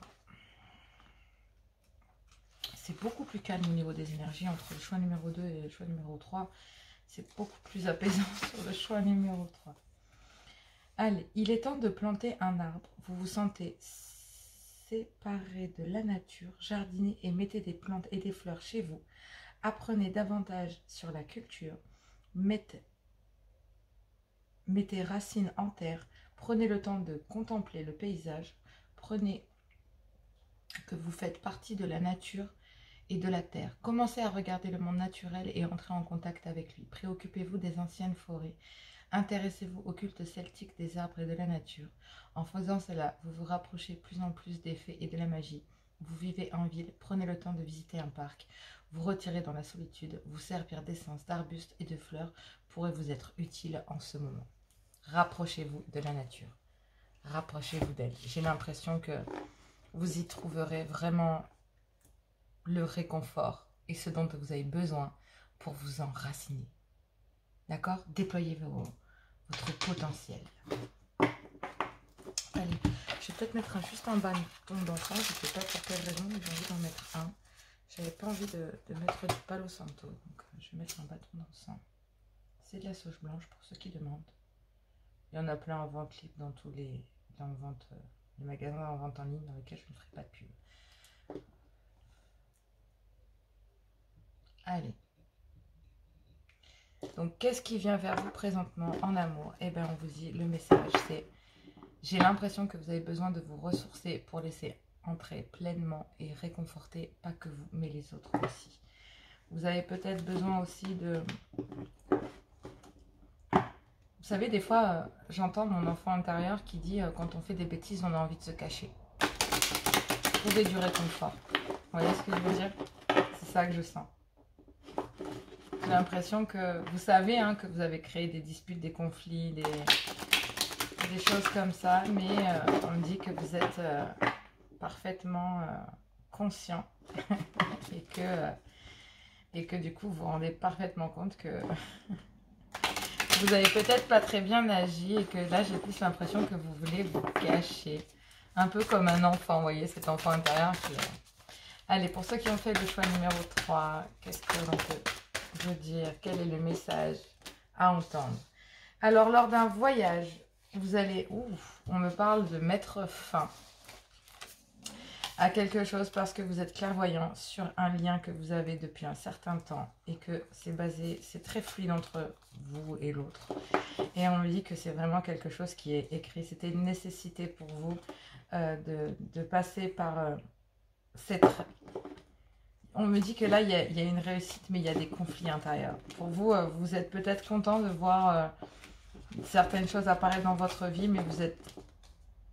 C'est beaucoup plus calme au niveau des énergies entre le choix numéro 2 et le choix numéro 3. C'est beaucoup plus apaisant sur le choix numéro 3. Allez, il est temps de planter un arbre. Vous vous sentez séparé de la nature. Jardinez et mettez des plantes et des fleurs chez vous. Apprenez davantage sur la culture. Mettez racines en terre. Prenez le temps de contempler le paysage. Prenez que vous faites partie de la nature et de la terre. Commencez à regarder le monde naturel et entrez en contact avec lui. Préoccupez-vous des anciennes forêts. Intéressez-vous au culte celtique des arbres et de la nature. En faisant cela, vous vous rapprochez plus en plus des fées et de la magie. vous vivez en ville, prenez le temps de visiter un parc, vous retirez dans la solitude, vous servir d'essence, d'arbustes et de fleurs pourrait vous être utile en ce moment. Rapprochez-vous de la nature, rapprochez-vous d'elle. J'ai l'impression que vous y trouverez vraiment le réconfort et ce dont vous avez besoin pour vous enraciner. D'accord? Déployez votre potentiel. Allez, je vais peut-être mettre juste en bas une tombe d'encens. Je ne sais pas pour quelle raison, mais j'ai envie d'en mettre un. J'avais pas envie de mettre du Palo Santo, donc je vais mettre un bâton d'encens. C'est de la sauge blanche pour ceux qui demandent. Il y en a plein en vente libre dans tous les magasins en vente en ligne dans lesquels je ne ferai pas de pub. Allez. Donc, qu'est-ce qui vient vers vous présentement en amour? Eh bien, on vous dit, le message, c'est: j'ai l'impression que vous avez besoin de vous ressourcer pour laisser entrer pleinement et réconforter, pas que vous, mais les autres aussi. Vous avez peut-être besoin aussi de... Vous savez, des fois, j'entends mon enfant intérieur qui dit quand on fait des bêtises, on a envie de se cacher. Trouver du réconfort. Vous voyez ce que je veux dire? C'est ça que je sens. J'ai l'impression que vous savez hein, que vous avez créé des disputes, des conflits, des choses comme ça, mais on me dit que vous êtes parfaitement conscient et que du coup vous vous rendez parfaitement compte que vous avez peut-être pas très bien agi et que là j'ai plus l'impression que vous voulez vous cacher, un peu comme un enfant, vous voyez, cet enfant intérieur qui... Allez, pour ceux qui ont fait le choix numéro 3, qu'est-ce que l'on peut vous dire? Quel est le message à entendre? Alors, lors d'un voyage, vous allez... on me parle de mettre fin à quelque chose parce que vous êtes clairvoyant sur un lien que vous avez depuis un certain temps et que c'est très fluide entre vous et l'autre. Et on me dit que c'est vraiment quelque chose qui est écrit. C'était une nécessité pour vous de passer par cette... On me dit que là, il y a une réussite, mais il y a des conflits intérieurs. Pour vous, vous êtes peut-être content de voir certaines choses apparaître dans votre vie, mais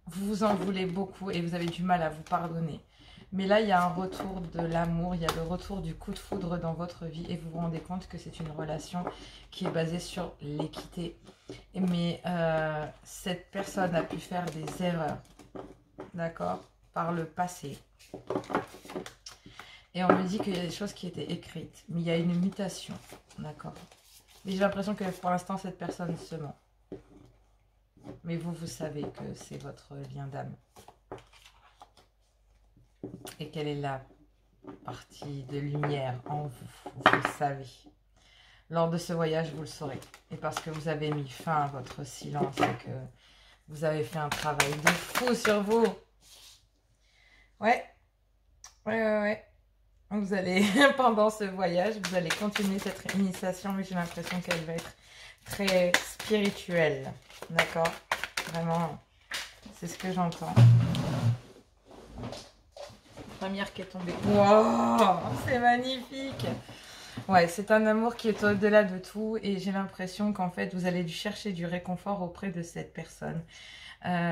vous en voulez beaucoup et vous avez du mal à vous pardonner. Mais là, il y a un retour de l'amour, il y a le retour du coup de foudre dans votre vie et vous vous rendez compte que c'est une relation qui est basée sur l'équité. Mais cette personne a pu faire des erreurs, d'accord, par le passé. Et on me dit qu'il y a des choses qui étaient écrites, mais il y a une mutation, d'accord. Et j'ai l'impression que pour l'instant, cette personne se ment. Mais vous, vous savez que c'est votre lien d'âme. Et quelle est la partie de lumière en vous, vous le savez. Lors de ce voyage, vous le saurez. Et parce que vous avez mis fin à votre silence et que vous avez fait un travail de fou sur vous. Ouais. Vous allez, pendant ce voyage, vous allez continuer cette initiation, mais j'ai l'impression qu'elle va être très spirituelle. D'accord? Vraiment, c'est ce que j'entends. Première qui est tombée. Wow, c'est magnifique! Ouais, c'est un amour qui est au-delà de tout et j'ai l'impression qu'en fait, vous allez chercher du réconfort auprès de cette personne.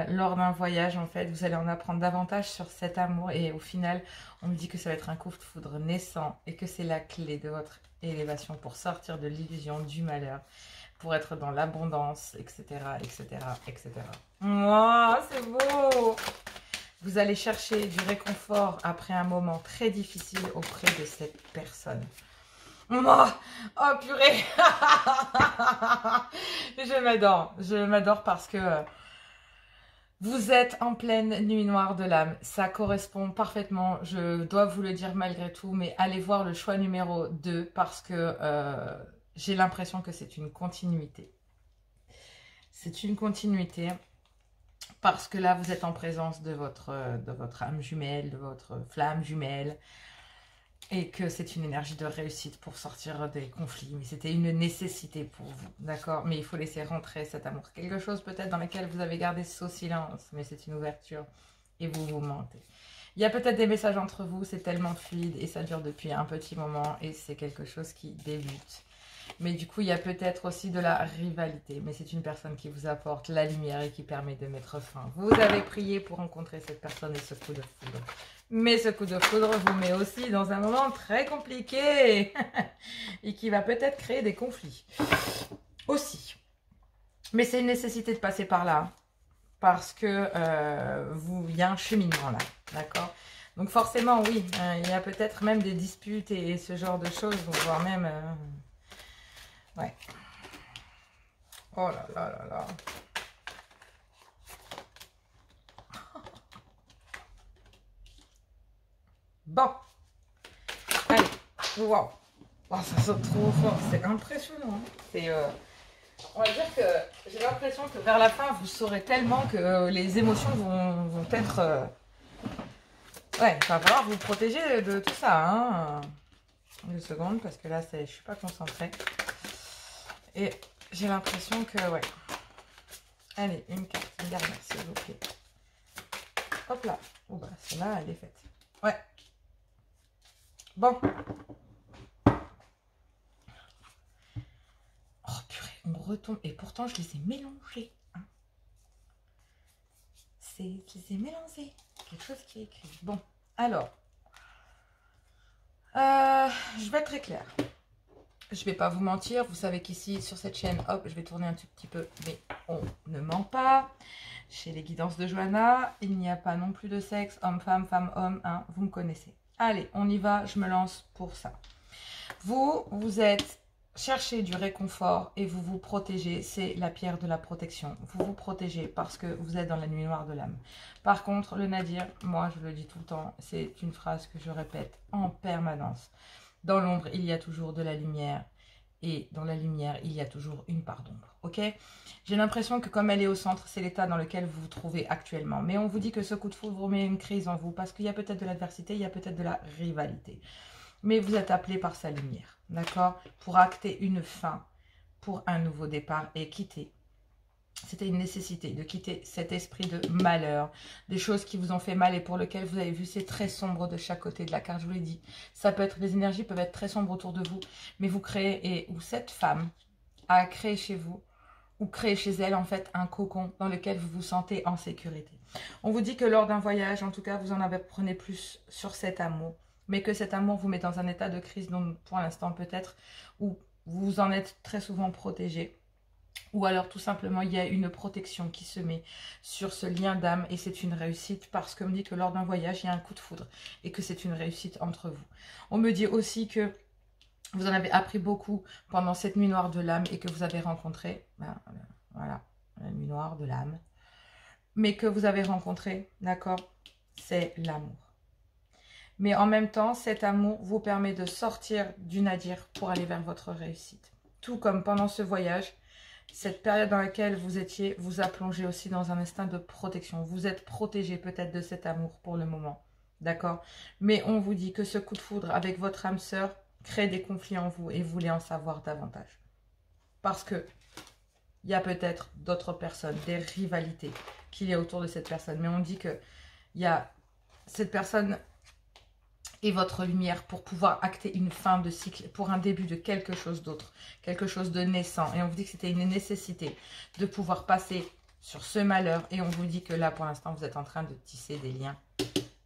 Lors d'un voyage, en fait, vous allez en apprendre davantage sur cet amour et au final, on me dit que ça va être un coup de foudre naissant et que c'est la clé de votre élévation pour sortir de l'illusion du malheur, pour être dans l'abondance, etc., etc., etc. Wow, c'est beau! Vous allez chercher du réconfort après un moment très difficile auprès de cette personne. Oh purée! Je m'adore parce que vous êtes en pleine nuit noire de l'âme. Ça correspond parfaitement, je dois vous le dire malgré tout, mais allez voir le choix numéro 2 parce que j'ai l'impression que c'est une continuité. C'est une continuité parce que là, vous êtes en présence de votre âme jumelle, de votre flamme jumelle. Et que c'est une énergie de réussite pour sortir des conflits. Mais c'était une nécessité pour vous, d'accord? Mais il faut laisser rentrer cet amour. Quelque chose peut-être dans lequel vous avez gardé ce silence, mais c'est une ouverture et vous vous mentez. Il y a peut-être des messages entre vous, c'est tellement fluide et ça dure depuis un petit moment et c'est quelque chose qui débute. Mais du coup, il y a peut-être aussi de la rivalité. Mais c'est une personne qui vous apporte la lumière et qui permet de mettre fin. Vous avez prié pour rencontrer cette personne et ce coup de foudre. Mais ce coup de foudre vous met aussi dans un moment très compliqué et qui va peut-être créer des conflits aussi. Mais c'est une nécessité de passer par là parce que il y a un cheminement là, d'accord? Donc forcément, oui, il y a peut-être même des disputes et ce genre de choses, voire même... ouais. Oh là là là là. Bon. Allez. Waouh. Oh, ça saute trop fort. C'est impressionnant. C'est... on va dire que j'ai l'impression que vers la fin, vous saurez tellement que les émotions vont être... ouais, il va falloir vous protéger de tout ça. Hein. Une seconde, parce que là, je ne suis pas concentrée. Et j'ai l'impression que... ouais. Allez, une carte, une dernière, s'il vous plaît. Hop là. Oh bah, celle-là, elle est faite. Ouais. Bon. Oh purée, on retombe. Et pourtant, je les ai mélangés. Hein. Je les ai mélangés. Quelque chose qui est écrit. Bon, alors. Je vais être très claire. Je ne vais pas vous mentir. Vous savez qu'ici, sur cette chaîne, hop, je vais tourner un tout petit peu. Mais on ne ment pas. Chez les guidances de Johanna, il n'y a pas non plus de sexe, homme-femme, femme-homme. Hein, vous me connaissez. Allez, on y va. Je me lance pour ça. Vous êtes... cherchez du réconfort et vous vous protégez, c'est la pierre de la protection. Vous vous protégez parce que vous êtes dans la nuit noire de l'âme. Par contre, le nadir, moi je le dis tout le temps, c'est une phrase que je répète en permanence. Dans l'ombre, il y a toujours de la lumière et dans la lumière, il y a toujours une part d'ombre. Ok? J'ai l'impression que comme elle est au centre, c'est l'état dans lequel vous vous trouvez actuellement. Mais on vous dit que ce coup de foudre vous met une crise en vous parce qu'il y a peut-être de l'adversité, il y a peut-être de la rivalité. Mais vous êtes appelé par sa lumière, d'accord? Pour acter une fin, pour un nouveau départ et quitter. C'était une nécessité de quitter cet esprit de malheur, des choses qui vous ont fait mal et pour lesquelles vous avez vu c'est très sombre de chaque côté de la carte, je vous l'ai dit. Ça peut être, les énergies peuvent être très sombres autour de vous, mais vous créez, ou cette femme a créé chez vous, ou créé chez elle en fait un cocon dans lequel vous vous sentez en sécurité. On vous dit que lors d'un voyage, en tout cas, vous en apprenez plus sur cet amour, mais que cet amour vous met dans un état de crise, donc pour l'instant peut-être, où vous en êtes très souvent protégé, ou alors tout simplement il y a une protection qui se met sur ce lien d'âme et c'est une réussite parce qu'on me dit que lors d'un voyage il y a un coup de foudre et que c'est une réussite entre vous. On me dit aussi que vous en avez appris beaucoup pendant cette nuit noire de l'âme et que vous avez rencontré, voilà, la nuit noire de l'âme, mais que vous avez rencontré, d'accord, c'est l'amour. Mais en même temps, cet amour vous permet de sortir du nadir pour aller vers votre réussite. Tout comme pendant ce voyage, cette période dans laquelle vous étiez, vous a plongé aussi dans un instinct de protection. Vous êtes protégé peut-être de cet amour pour le moment, d'accord? Mais on vous dit que ce coup de foudre avec votre âme sœur crée des conflits en vous et vous voulez en savoir davantage. Parce que il y a peut-être d'autres personnes, des rivalités qu'il y a autour de cette personne. Mais on dit que il y a cette personne et votre lumière pour pouvoir acter une fin de cycle, pour un début de quelque chose d'autre, quelque chose de naissant. Et on vous dit que c'était une nécessité de pouvoir passer sur ce malheur. Et on vous dit que là, pour l'instant, vous êtes en train de tisser des liens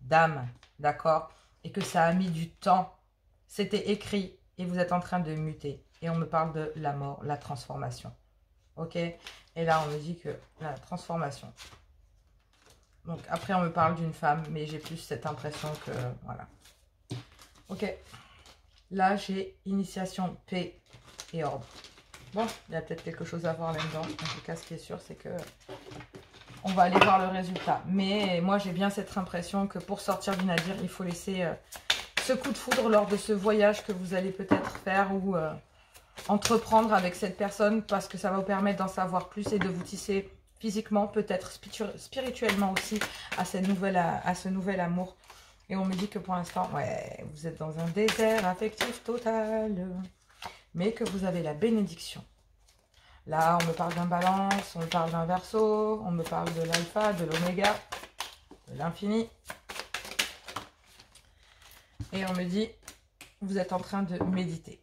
d'âme, d'accord? Et que ça a mis du temps. C'était écrit et vous êtes en train de muter. Et on me parle de la mort, la transformation. Ok? Et là, on me dit que la transformation. Donc après, on me parle d'une femme, mais j'ai plus cette impression que, voilà. Ok, là j'ai initiation, paix et ordre. Bon, il y a peut-être quelque chose à voir là-dedans. En tout cas, ce qui est sûr, c'est que on va aller voir le résultat. Mais moi, j'ai bien cette impression que pour sortir du nadir, il faut laisser ce coup de foudre lors de ce voyage que vous allez peut-être faire ou entreprendre avec cette personne parce que ça va vous permettre d'en savoir plus et de vous tisser physiquement, peut-être spirituellement aussi à ce nouvel amour. Et on me dit que pour l'instant, ouais, vous êtes dans un désert affectif total. Mais que vous avez la bénédiction. Là, on me parle d'un balance, on me parle d'un verso, on me parle de l'alpha, de l'oméga, de l'infini. Et on me dit, vous êtes en train de méditer.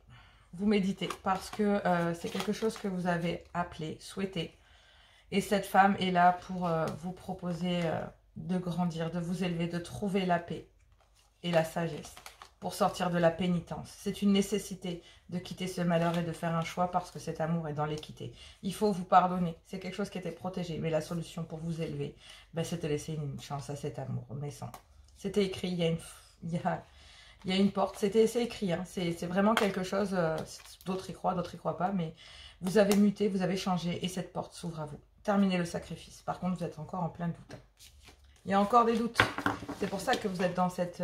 Vous méditez parce que c'est quelque chose que vous avez appelé, souhaité. Et cette femme est là pour vous proposer de grandir, de vous élever, de trouver la paix. et la sagesse pour sortir de la pénitence. C'est une nécessité de quitter ce malheur et de faire un choix parce que cet amour est dans l'équité. Il faut vous pardonner. C'est quelque chose qui était protégé. Mais la solution pour vous élever, ben, c'est de laisser une chance à cet amour naissant. C'était écrit, il y a une porte. C'est écrit. Hein. C'est vraiment quelque chose, d'autres y croient pas. Mais vous avez muté, vous avez changé et cette porte s'ouvre à vous. Terminez le sacrifice. Par contre, vous êtes encore en plein doute. Il y a encore des doutes. C'est pour ça que vous êtes dans cette...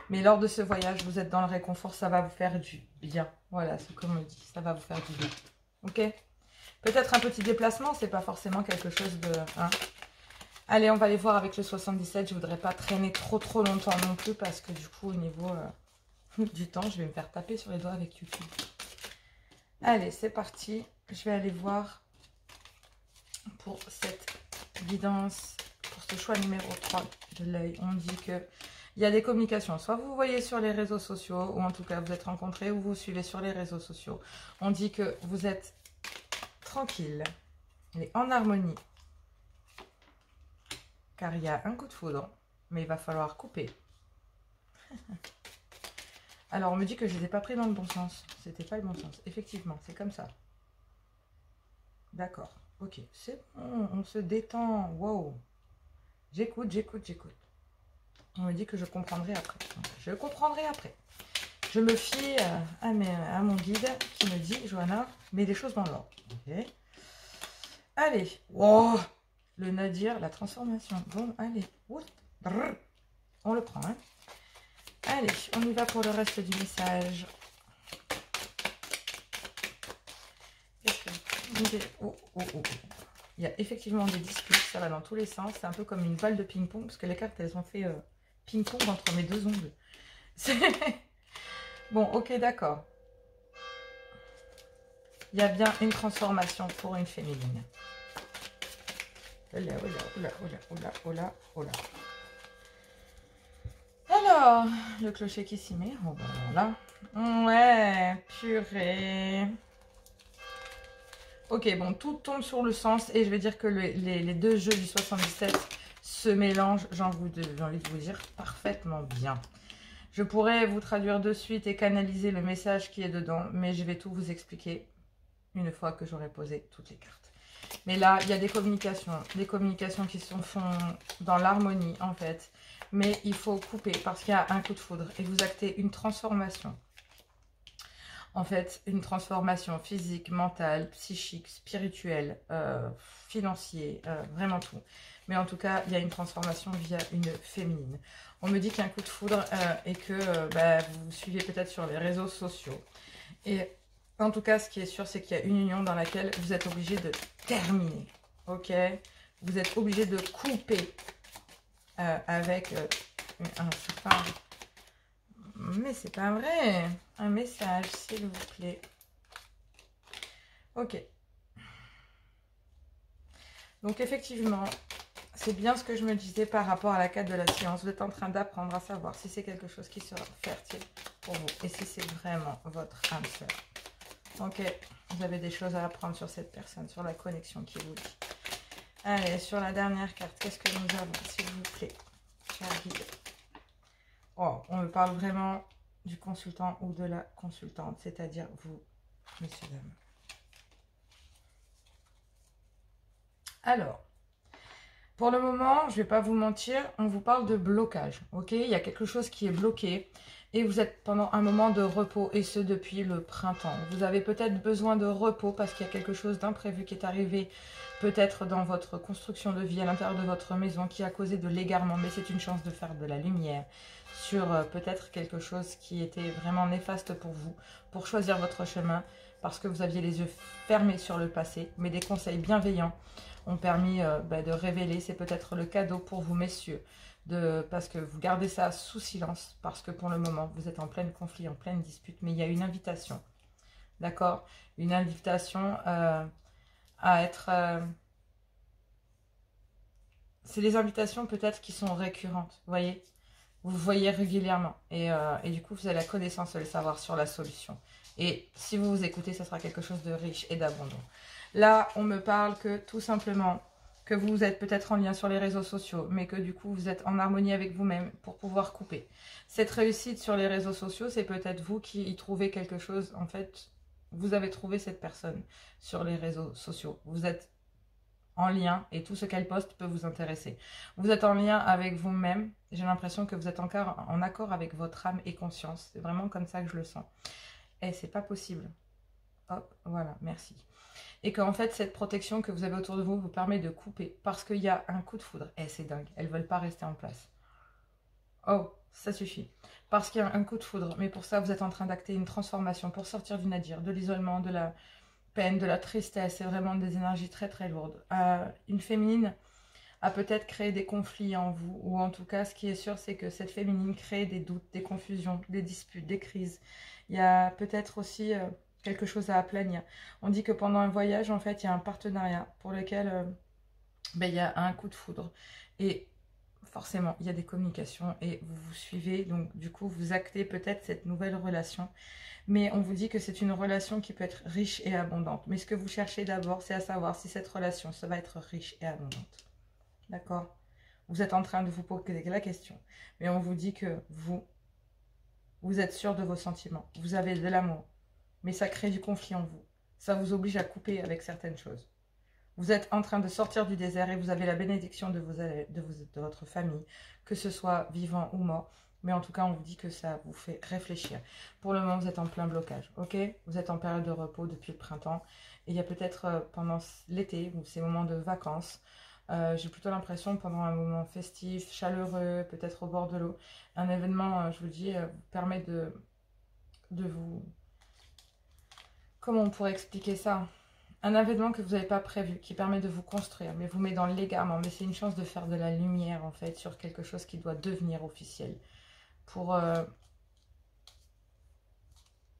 Mais lors de ce voyage, vous êtes dans le réconfort. Ça va vous faire du bien. Voilà, c'est comme on dit. Ça va vous faire du bien. Ok? Peut-être un petit déplacement. C'est pas forcément quelque chose de... Hein. Allez, on va aller voir avec le 77. Je voudrais pas traîner trop longtemps non plus. Parce que du coup, au niveau du temps, je vais me faire taper sur les doigts avec YouTube. Allez, c'est parti. Je vais aller voir pour cette guidance... Pour ce choix numéro 3 de l'œil, on dit que il y a des communications. Soit vous voyez sur les réseaux sociaux, ou en tout cas vous êtes rencontrés, ou vous suivez sur les réseaux sociaux. On dit que vous êtes tranquille et en harmonie. Car il y a un coup de foudre, mais il va falloir couper. Alors on me dit que je ne les ai pas pris dans le bon sens. C'était pas le bon sens. Effectivement, c'est comme ça. D'accord. Ok, c'est bon, on se détend. Wow. J'écoute. On me dit que je comprendrai après. Je comprendrai après. Je me fie à mon guide qui me dit, Johanna, mets les choses dans l'ordre. Okay. Allez. Wow. Le nadir, la transformation. Bon, allez. On le prend. Hein. Allez, on y va pour le reste du message. Il y a effectivement des disputes, ça va dans tous les sens. C'est un peu comme une balle de ping-pong, parce que les cartes, elles ont fait ping-pong entre mes deux ongles. Bon, ok, d'accord. Il y a bien une transformation pour une féminine. Oula. Alors, le clocher qui s'y met. Oh, ben voilà. Ouais, purée. Ok, bon, tout tombe sur le sens et je vais dire que les deux jeux du 77 se mélangent, j'ai envie de vous dire, parfaitement bien. Je pourrais vous traduire de suite et canaliser le message qui est dedans, mais je vais tout vous expliquer une fois que j'aurai posé toutes les cartes. Mais là, il y a des communications qui se font dans l'harmonie en fait, mais il faut couper parce qu'il y a un coup de foudre et vous actez une transformation. En fait, une transformation physique, mentale, psychique, spirituelle, financière, vraiment tout. Mais en tout cas, il y a une transformation via une féminine. On me dit qu'il y a un coup de foudre et que vous suivez peut-être sur les réseaux sociaux. Et en tout cas, ce qui est sûr, c'est qu'il y a une union dans laquelle vous êtes obligé de terminer. Ok? Vous êtes obligé de couper avec un certain... Mais c'est pas vrai. Un message, s'il vous plaît. Ok. Donc, effectivement, c'est bien ce que je me disais par rapport à la carte de la science. Vous êtes en train d'apprendre à savoir si c'est quelque chose qui sera fertile pour vous. Et si c'est vraiment votre âme sœur. Ok. Vous avez des choses à apprendre sur cette personne, sur la connexion qui vous lie. Allez, sur la dernière carte, qu'est-ce que nous avons, s'il vous plaît, cher guide? Oh, on me parle vraiment du consultant ou de la consultante, c'est-à-dire vous, messieurs, dames. Alors, pour le moment, je ne vais pas vous mentir, on vous parle de blocage, ok? Il y a quelque chose qui est bloqué et vous êtes pendant un moment de repos et ce depuis le printemps. Vous avez peut-être besoin de repos parce qu'il y a quelque chose d'imprévu qui est arrivé peut-être dans votre construction de vie à l'intérieur de votre maison qui a causé de l'égarement, mais c'est une chance de faire de la lumière sur peut-être quelque chose qui était vraiment néfaste pour vous, pour choisir votre chemin, parce que vous aviez les yeux fermés sur le passé, mais des conseils bienveillants ont permis de révéler, c'est peut-être le cadeau pour vous messieurs, parce que vous gardez ça sous silence, parce que pour le moment, vous êtes en plein conflit, en pleine dispute, mais il y a une invitation, d'accord? Une invitation à être... c'est les invitations peut-être qui sont récurrentes, vous voyez? Vous voyez régulièrement et du coup, vous avez la connaissance et le savoir sur la solution. Et si vous vous écoutez, ça sera quelque chose de riche et d'abondant. Là, on me parle que tout simplement, que vous êtes peut-être en lien sur les réseaux sociaux, mais que du coup vous êtes en harmonie avec vous-même pour pouvoir couper. Cette réussite sur les réseaux sociaux, c'est peut-être vous qui y trouvez quelque chose. En fait, vous avez trouvé cette personne sur les réseaux sociaux. Vous êtes en lien et tout ce qu'elle poste peut vous intéresser. Vous êtes en lien avec vous-même. J'ai l'impression que vous êtes encore en accord avec votre âme et conscience. C'est vraiment comme ça que je le sens. Et c'est pas possible. Hop, voilà, merci. Et qu'en fait, cette protection que vous avez autour de vous vous permet de couper parce qu'il y a un coup de foudre. Et c'est dingue, elles ne veulent pas rester en place. Oh, ça suffit. Parce qu'il y a un coup de foudre. Mais pour ça, vous êtes en train d'acter une transformation pour sortir du nadir, de l'isolement, de la peine, de la tristesse. C'est vraiment des énergies très très lourdes. Une féminine a peut-être créé des conflits en vous. Ou en tout cas, ce qui est sûr, c'est que cette féminine crée des doutes, des confusions, des disputes, des crises. Il y a peut-être aussi... quelque chose à aplanir. On dit que pendant un voyage, en fait, il y a un partenariat pour lequel il y a un coup de foudre. Et forcément, il y a des communications et vous vous suivez. Donc, du coup, vous actez peut-être cette nouvelle relation. Mais on vous dit que c'est une relation qui peut être riche et abondante. Mais ce que vous cherchez d'abord, c'est à savoir si cette relation, ça va être riche et abondante. D'accord? Vous êtes en train de vous poser la question. Mais on vous dit que vous êtes sûr de vos sentiments. Vous avez de l'amour. Mais ça crée du conflit en vous. Ça vous oblige à couper avec certaines choses. Vous êtes en train de sortir du désert et vous avez la bénédiction de votre famille, que ce soit vivant ou mort. Mais en tout cas, on vous dit que ça vous fait réfléchir. Pour le moment, vous êtes en plein blocage, ok? Vous êtes en période de repos depuis le printemps. Et il y a peut-être pendant l'été, ou ces moments de vacances, j'ai plutôt l'impression pendant un moment festif, chaleureux, peut-être au bord de l'eau, un événement, je vous dis, vous permet de vous... Comment on pourrait expliquer ça? Un événement que vous n'avez pas prévu, qui permet de vous construire, mais vous met dans l'égarement. Mais c'est une chance de faire de la lumière, en fait, sur quelque chose qui doit devenir officiel. Pour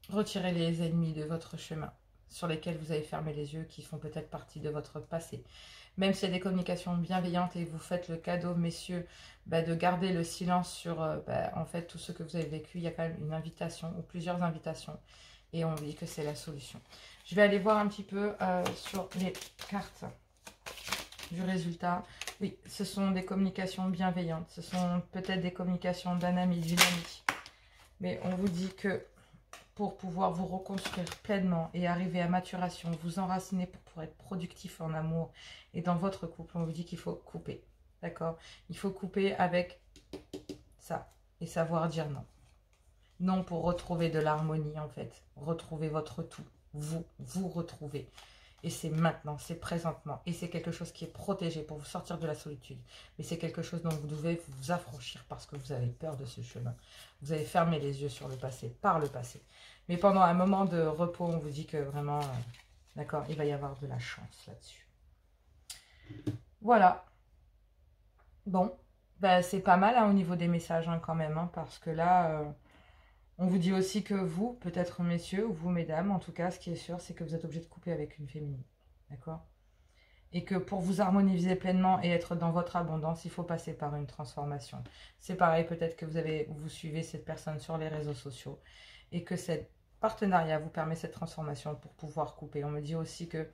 retirer les ennemis de votre chemin, sur lesquels vous avez fermé les yeux, qui font peut-être partie de votre passé. Même s'il y a des communications bienveillantes et vous faites le cadeau, messieurs, de garder le silence sur, en fait, tout ce que vous avez vécu, il y a quand même une invitation, ou plusieurs invitations. Et on dit que c'est la solution. Je vais aller voir un petit peu sur les cartes du résultat. Oui, ce sont des communications bienveillantes. Ce sont peut-être des communications d'un ami, d'une amie. Mais on vous dit que pour pouvoir vous reconstruire pleinement et arriver à maturation, vous enraciner pour être productif en amour et dans votre couple, on vous dit qu'il faut couper. D'accord? Il faut couper avec ça et savoir dire non. Non, pour retrouver de l'harmonie, en fait. Retrouver votre tout. Vous retrouvez. Et c'est maintenant, c'est présentement. Et c'est quelque chose qui est protégé pour vous sortir de la solitude. Mais c'est quelque chose dont vous devez vous affranchir parce que vous avez peur de ce chemin. Vous avez fermé les yeux sur le passé, par le passé. Mais pendant un moment de repos, on vous dit que vraiment, d'accord, il va y avoir de la chance là-dessus. Voilà. Bon, c'est pas mal au niveau des messages quand même, parce que là... on vous dit aussi que vous, peut-être messieurs, ou vous mesdames, en tout cas, ce qui est sûr, c'est que vous êtes obligé de couper avec une féminine. D'accord? Et que pour vous harmoniser pleinement et être dans votre abondance, il faut passer par une transformation. C'est pareil, peut-être que vous suivez cette personne sur les réseaux sociaux et que cet partenariat vous permet cette transformation pour pouvoir couper. On me dit aussi que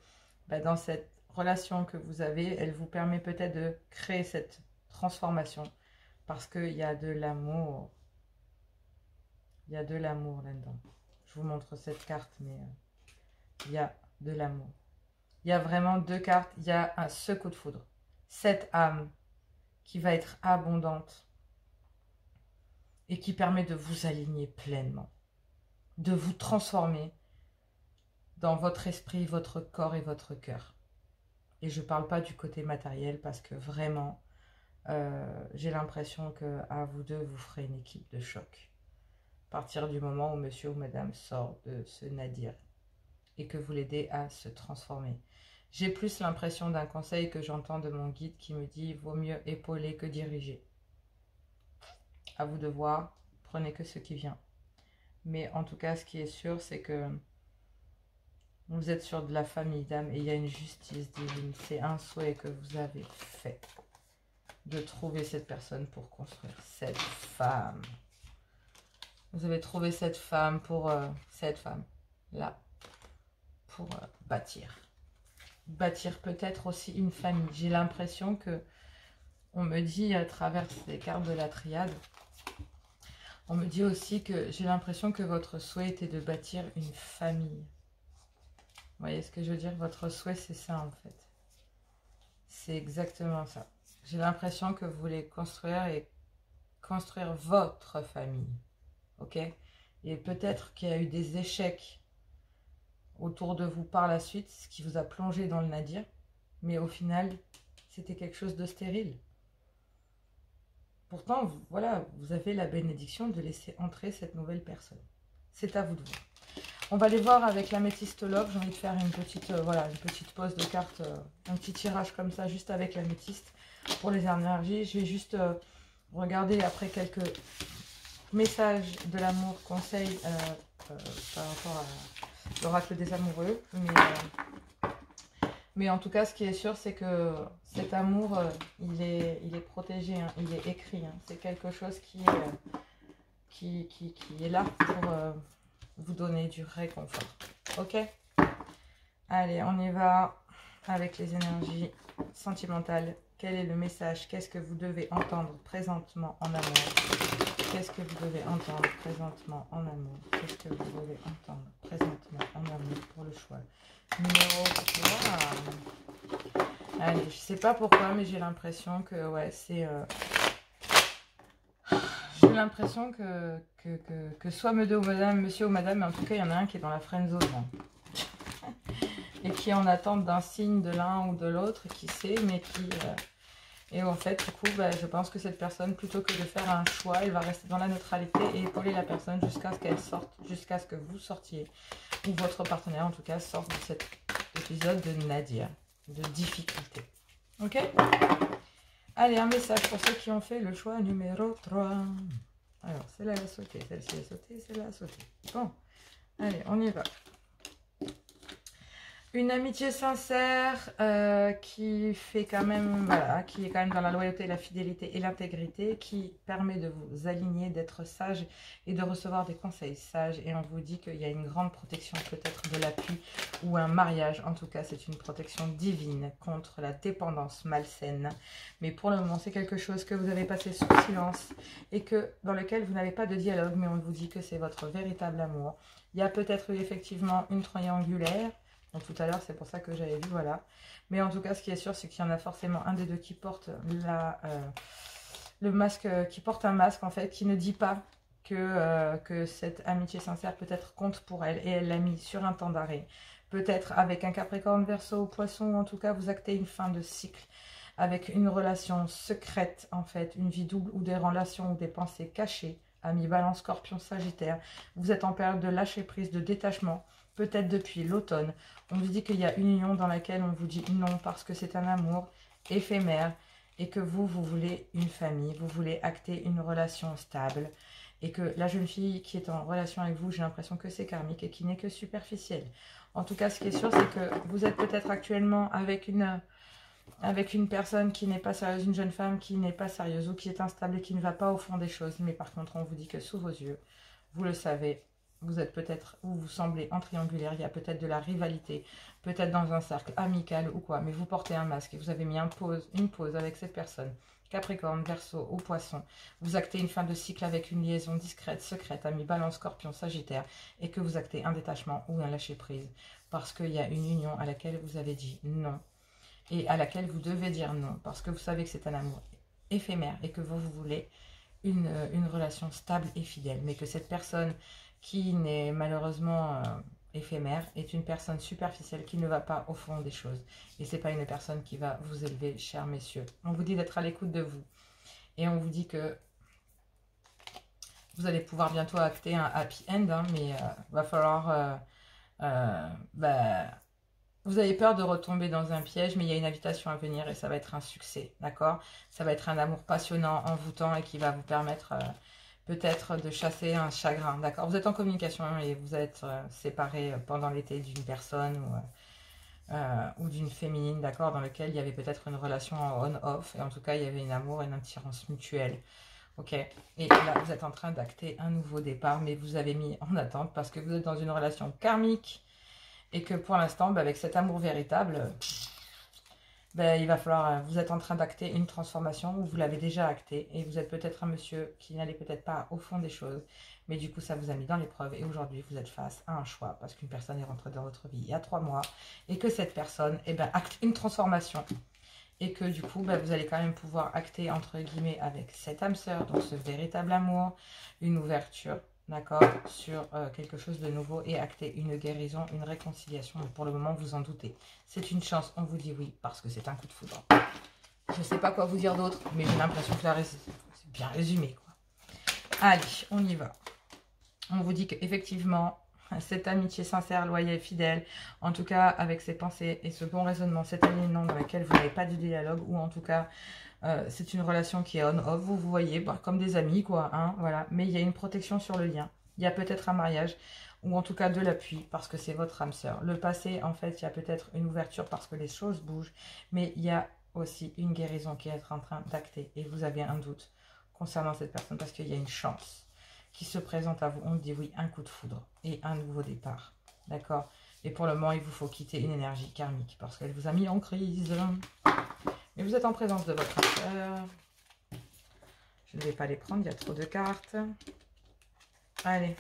dans cette relation que vous avez, elle vous permet peut-être de créer cette transformation parce qu'il y a de l'amour. Il y a de l'amour là-dedans. Je vous montre cette carte, mais il y a de l'amour. Il y a vraiment deux cartes. Il y a ce coup de foudre. Cette âme qui va être abondante et qui permet de vous aligner pleinement. De vous transformer dans votre esprit, votre corps et votre cœur. Et je ne parle pas du côté matériel parce que vraiment, j'ai l'impression qu'à vous deux, vous ferez une équipe de choc. À partir du moment où monsieur ou madame sort de ce nadir et que vous l'aidez à se transformer. J'ai plus l'impression d'un conseil que j'entends de mon guide qui me dit « vaut mieux épauler que diriger ». À vous de voir, prenez que ce qui vient. Mais en tout cas, ce qui est sûr, c'est que vous êtes sur de la famille d'âme et il y a une justice divine. C'est un souhait que vous avez fait de trouver cette personne pour construire cette femme. Vous avez trouvé cette femme pour cette femme là pour bâtir. bâtir peut-être aussi une famille. J'ai l'impression que, on me dit à travers les cartes de la triade, on me dit aussi que j'ai l'impression que votre souhait était de bâtir une famille. Vous voyez ce que je veux dire? Votre souhait, c'est ça en fait. C'est exactement ça. J'ai l'impression que vous voulez construire votre famille. Ok? Et peut-être qu'il y a eu des échecs autour de vous par la suite, ce qui vous a plongé dans le nadir. Mais au final, c'était quelque chose de stérile. Pourtant, voilà, vous avez la bénédiction de laisser entrer cette nouvelle personne. C'est à vous de voir. On va aller voir avec l'améthystologue. J'ai envie de faire une petite, voilà, une petite pause de cartes, un petit tirage comme ça, juste avec l'améthyste pour les énergies. Je vais juste regarder après quelques messages de l'amour, conseils par rapport à l'oracle des amoureux. Mais en tout cas, ce qui est sûr, c'est que cet amour, il est protégé, hein, il est écrit. Hein. C'est quelque chose qui est là pour vous donner du réconfort. Ok? Allez, on y va avec les énergies sentimentales. Quel est le message? Qu'est-ce que vous devez entendre présentement en amour? Qu'est-ce que vous devez entendre présentement en amour? Qu'est-ce que vous devez entendre présentement en amour pour le choix? Numéro 3. Allez, je sais pas pourquoi, mais j'ai l'impression que, ouais, c'est... j'ai l'impression que soit monsieur ou madame, mais en tout cas, il y en a un qui est dans la friend zone. Hein. Et qui est en attente d'un signe de l'un ou de l'autre, qui sait, mais qui... Et en fait, du coup, je pense que cette personne, plutôt que de faire un choix, elle va rester dans la neutralité et épauler la personne jusqu'à ce qu'elle sorte, jusqu'à ce que vous sortiez, ou votre partenaire, en tout cas, sorte de cet épisode de nadir, de difficulté. Ok? Allez, un message pour ceux qui ont fait le choix numéro 3. Alors, celle-là a sauté, celle-ci a sauté, celle-là a sauté. Bon, allez, on y va. Une amitié sincère qui fait quand même, voilà, qui est quand même dans la loyauté, la fidélité et l'intégrité, qui permet de vous aligner, d'être sage et de recevoir des conseils sages. Et on vous dit qu'il y a une grande protection peut-être de l'appui ou un mariage. En tout cas, c'est une protection divine contre la dépendance malsaine. Mais pour le moment, c'est quelque chose que vous avez passé sous silence et dans lequel vous n'avez pas de dialogue, mais on vous dit que c'est votre véritable amour. Il y a peut-être eu effectivement une triangulaire. Donc tout à l'heure, c'est pour ça que j'avais vu, voilà. Mais en tout cas, ce qui est sûr, c'est qu'il y en a forcément un des deux qui porte le masque, qui porte un masque, en fait, qui ne dit pas que cette amitié sincère peut-être compte pour elle. Et elle l'a mis sur un temps d'arrêt. Peut-être avec un Capricorne, Verseau ou Poisson, en tout cas, vous actez une fin de cycle avec une relation secrète, en fait, une vie double ou des relations ou des pensées cachées. Amis, Balance, Scorpion, Sagittaire. Vous êtes en période de lâcher prise, de détachement. Peut-être depuis l'automne, on vous dit qu'il y a une union dans laquelle on vous dit non parce que c'est un amour éphémère et que vous voulez une famille, vous voulez acter une relation stable et que la jeune fille qui est en relation avec vous, j'ai l'impression que c'est karmique et qui n'est que superficielle. En tout cas, ce qui est sûr, c'est que vous êtes peut-être actuellement avec une personne qui n'est pas sérieuse, une jeune femme qui n'est pas sérieuse ou qui est instable et qui ne va pas au fond des choses. Mais par contre, on vous dit que sous vos yeux, vous le savez, vous êtes peut-être, ou vous semblez en triangulaire, il y a peut-être de la rivalité, peut-être dans un cercle amical ou quoi, mais vous portez un masque et vous avez mis une pause avec cette personne, Capricorne, Verseau ou Poisson. Vous actez une fin de cycle avec une liaison discrète, secrète, ami, Balance, Scorpion, Sagittaire, et que vous actez un détachement ou un lâcher-prise, parce qu'il y a une union à laquelle vous avez dit non, et à laquelle vous devez dire non, parce que vous savez que c'est un amour éphémère, et que vous voulez une relation stable et fidèle, mais que cette personne qui n'est malheureusement éphémère, est une personne superficielle qui ne va pas au fond des choses. Et ce n'est pas une personne qui va vous élever, chers messieurs. On vous dit d'être à l'écoute de vous. Et on vous dit que vous allez pouvoir bientôt acter un happy end, hein, mais va falloir... vous avez peur de retomber dans un piège, mais il y a une invitation à venir et ça va être un succès, d'accord? Ça va être un amour passionnant, envoûtant et qui va vous permettre... peut-être de chasser un chagrin, d'accord? Vous êtes en communication et vous êtes séparés pendant l'été d'une personne ou d'une féminine, d'accord? Dans lequel il y avait peut-être une relation en on-off. Et en tout cas, il y avait un amour et une attirance mutuelle. Ok? Et là, vous êtes en train d'acter un nouveau départ, mais vous avez mis en attente parce que vous êtes dans une relation karmique Et que pour l'instant, bah, avec cet amour véritable, ben, il va falloir, vous êtes en train d'acter une transformation ou vous l'avez déjà acté et vous êtes peut-être un monsieur qui n'allait peut-être pas au fond des choses, mais du coup ça vous a mis dans l'épreuve et aujourd'hui vous êtes face à un choix parce qu'une personne est rentrée dans votre vie il y a 3 mois et que cette personne acte une transformation et que du coup ben, vous allez quand même pouvoir acter entre guillemets avec cette âme sœur, donc ce véritable amour, une ouverture. D'accord, sur quelque chose de nouveau et acter une guérison, une réconciliation. Donc pour le moment, vous en doutez. C'est une chance, on vous dit oui, parce que c'est un coup de foudre. Je ne sais pas quoi vous dire d'autre, mais j'ai l'impression que c'est bien résumé, quoi. Allez, on y va. On vous dit qu'effectivement, cette amitié sincère, loyale, fidèle, en tout cas avec ses pensées et ce bon raisonnement, cet alignement dans lequel vous n'avez pas de dialogue, ou en tout cas... c'est une relation qui est on-off, vous voyez, bah, comme des amis, quoi, hein, voilà. Mais il y a une protection sur le lien. Il y a peut-être un mariage, ou en tout cas de l'appui, parce que c'est votre âme sœur. Le passé, en fait, il y a peut-être une ouverture parce que les choses bougent, mais il y a aussi une guérison qui est en train d'acter. Et vous avez un doute concernant cette personne, parce qu'il y a une chance qui se présente à vous. On dit oui, un coup de foudre et un nouveau départ. D'accord? Et pour le moment, il vous faut quitter une énergie karmique, parce qu'elle vous a mis en crise. Mais vous êtes en présence de votre sœur. Je ne vais pas les prendre, il y a trop de cartes. Allez.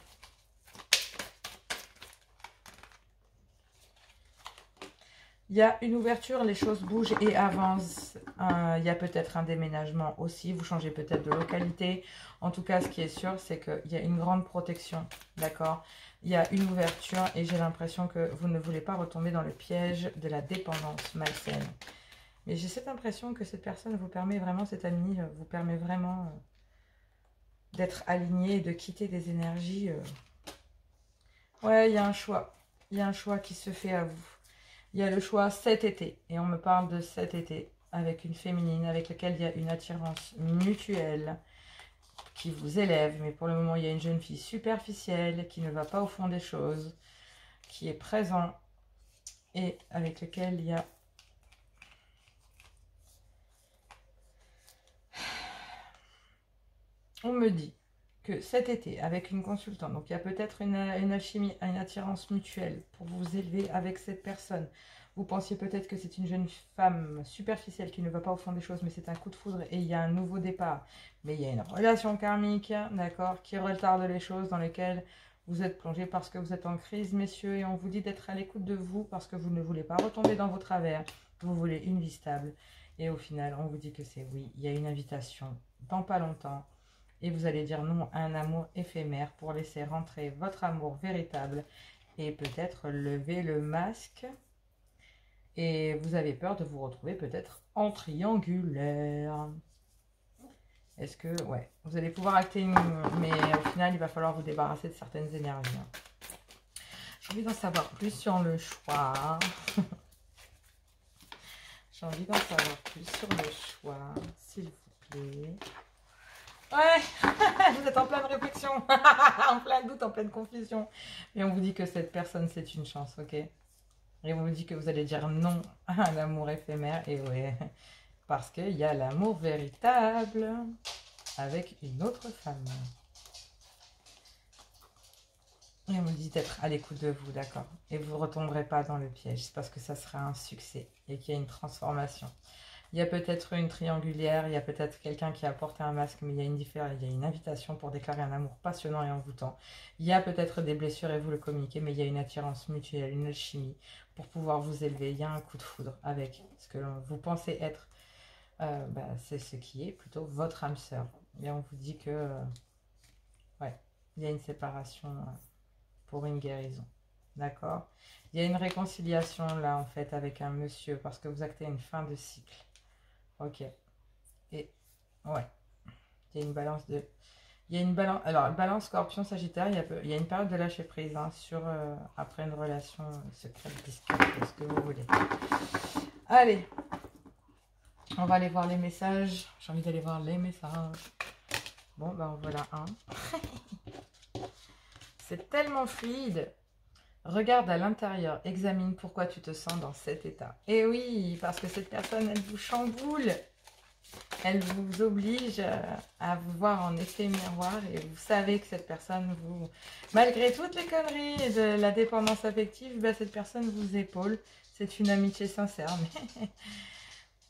Il y a une ouverture, les choses bougent et avancent. Il y a peut-être un déménagement aussi. Vous changez peut-être de localité. En tout cas, ce qui est sûr, c'est qu'il y a une grande protection. D'accord? Il y a une ouverture et j'ai l'impression que vous ne voulez pas retomber dans le piège de la dépendance malsaine. Mais j'ai cette impression que cette personne vous permet vraiment, cette amie vous permet vraiment d'être aligné et de quitter des énergies. Ouais, il y a un choix. Il y a un choix qui se fait à vous. Il y a le choix cet été. Et on me parle de cet été avec une féminine avec laquelle il y a une attirance mutuelle qui vous élève. Mais pour le moment, il y a une jeune fille superficielle qui ne va pas au fond des choses, qui est présent et avec laquelle il y a... On me dit que cet été, avec une consultante, donc il y a peut-être une alchimie, une attirance mutuelle pour vous élever avec cette personne. Vous pensiez peut-être que c'est une jeune femme superficielle qui ne va pas au fond des choses, mais c'est un coup de foudre et il y a un nouveau départ. Mais il y a une relation karmique, d'accord, qui retarde les choses, dans lesquelles vous êtes plongé parce que vous êtes en crise, messieurs, et on vous dit d'être à l'écoute de vous parce que vous ne voulez pas retomber dans vos travers, vous voulez une vie stable. Et au final, on vous dit que c'est oui, il y a une invitation dans pas longtemps. Et vous allez dire non à un amour éphémère pour laisser rentrer votre amour véritable et peut-être lever le masque. Et vous avez peur de vous retrouver peut-être en triangulaire. Est-ce que... Ouais, vous allez pouvoir acter une... Mais au final, il va falloir vous débarrasser de certaines énergies. J'ai envie d'en savoir plus sur le choix. J'ai envie d'en savoir plus sur le choix, s'il vous plaît. Ouais, vous êtes en pleine réflexion, en plein doute, en pleine confusion. Et on vous dit que cette personne, c'est une chance, ok? Et on vous dit que vous allez dire non à l'amour éphémère. Et ouais, parce qu'il y a l'amour véritable avec une autre femme. Et on vous dit d'être à l'écoute de vous, d'accord? Et vous ne retomberez pas dans le piège. C'est parce que ça sera un succès et qu'il y a une transformation. Il y a peut-être une triangulaire, il y a peut-être quelqu'un qui a porté un masque, mais il y a une invitation pour déclarer un amour passionnant et envoûtant. Il y a peut-être des blessures et vous le communiquez, mais il y a une attirance mutuelle, une alchimie pour pouvoir vous élever. Il y a un coup de foudre avec ce que vous pensez être, c'est ce qui est plutôt votre âme sœur. Et on vous dit que, ouais, il y a une séparation pour une guérison. D'accord? Il y a une réconciliation là, en fait, avec un monsieur, parce que vous actez une fin de cycle. Ok. Et ouais. Il y a une balance de... Il y a une balance... Alors, balance scorpion, sagittaire, il y a une période de lâcher prise hein, sur après une relation secrète, discrète, ce que vous voulez. Allez. On va aller voir les messages. J'ai envie d'aller voir les messages. Bon, ben voilà un. C'est tellement fluide. Regarde à l'intérieur, examine pourquoi tu te sens dans cet état. Et oui, parce que cette personne, elle vous chamboule. Elle vous oblige à vous voir en effet miroir et vous savez que cette personne vous... Malgré toutes les conneries et de la dépendance affective, bah, cette personne vous épaule. C'est une amitié sincère. Mais...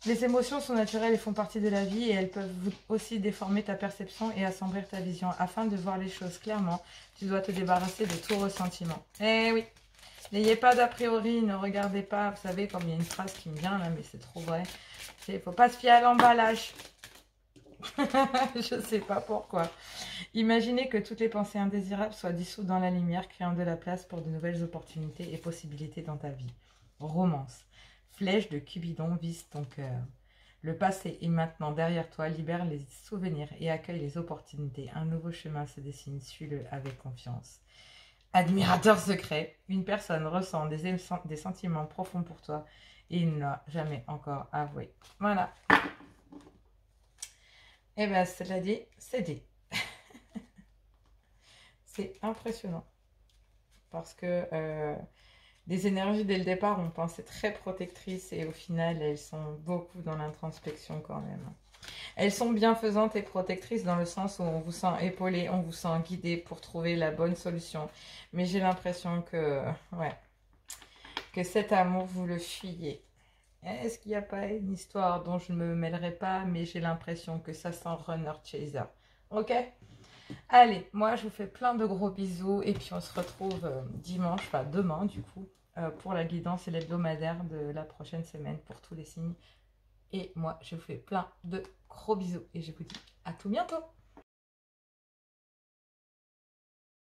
Les émotions sont naturelles et font partie de la vie et elles peuvent aussi déformer ta perception et assombrir ta vision. Afin de voir les choses clairement, tu dois te débarrasser de tout ressentiment. Eh oui, n'ayez pas d'a priori, ne regardez pas. Vous savez, comme il y a une phrase qui me vient là, mais c'est trop vrai. Il ne faut pas se fier à l'emballage. Je ne sais pas pourquoi. Imaginez que toutes les pensées indésirables soient dissoutes dans la lumière, créant de la place pour de nouvelles opportunités et possibilités dans ta vie. Romance. Flèche de Cupidon vise ton cœur. Le passé est maintenant derrière toi, libère les souvenirs et accueille les opportunités. Un nouveau chemin se dessine, suis-le avec confiance. Admirateur secret, une personne ressent des sentiments profonds pour toi et il ne l'a jamais encore avoué. Voilà. Et bien, cela dit, c'est dit. C'est impressionnant. Parce que les énergies dès le départ, on pensait très protectrices et au final, elles sont beaucoup dans l'introspection quand même. Elles sont bienfaisantes et protectrices dans le sens où on vous sent épaulé, on vous sent guidé pour trouver la bonne solution. Mais j'ai l'impression que, ouais, que cet amour, vous le fuyez. Est-ce qu'il n'y a pas une histoire dont je ne me mêlerai pas, mais j'ai l'impression que ça sent runner chaser. Ok? Allez, moi je vous fais plein de gros bisous et puis on se retrouve dimanche, enfin demain du coup, pour la guidance et l'hebdomadaire de la prochaine semaine pour tous les signes. Et moi je vous fais plein de gros bisous et je vous dis à tout bientôt.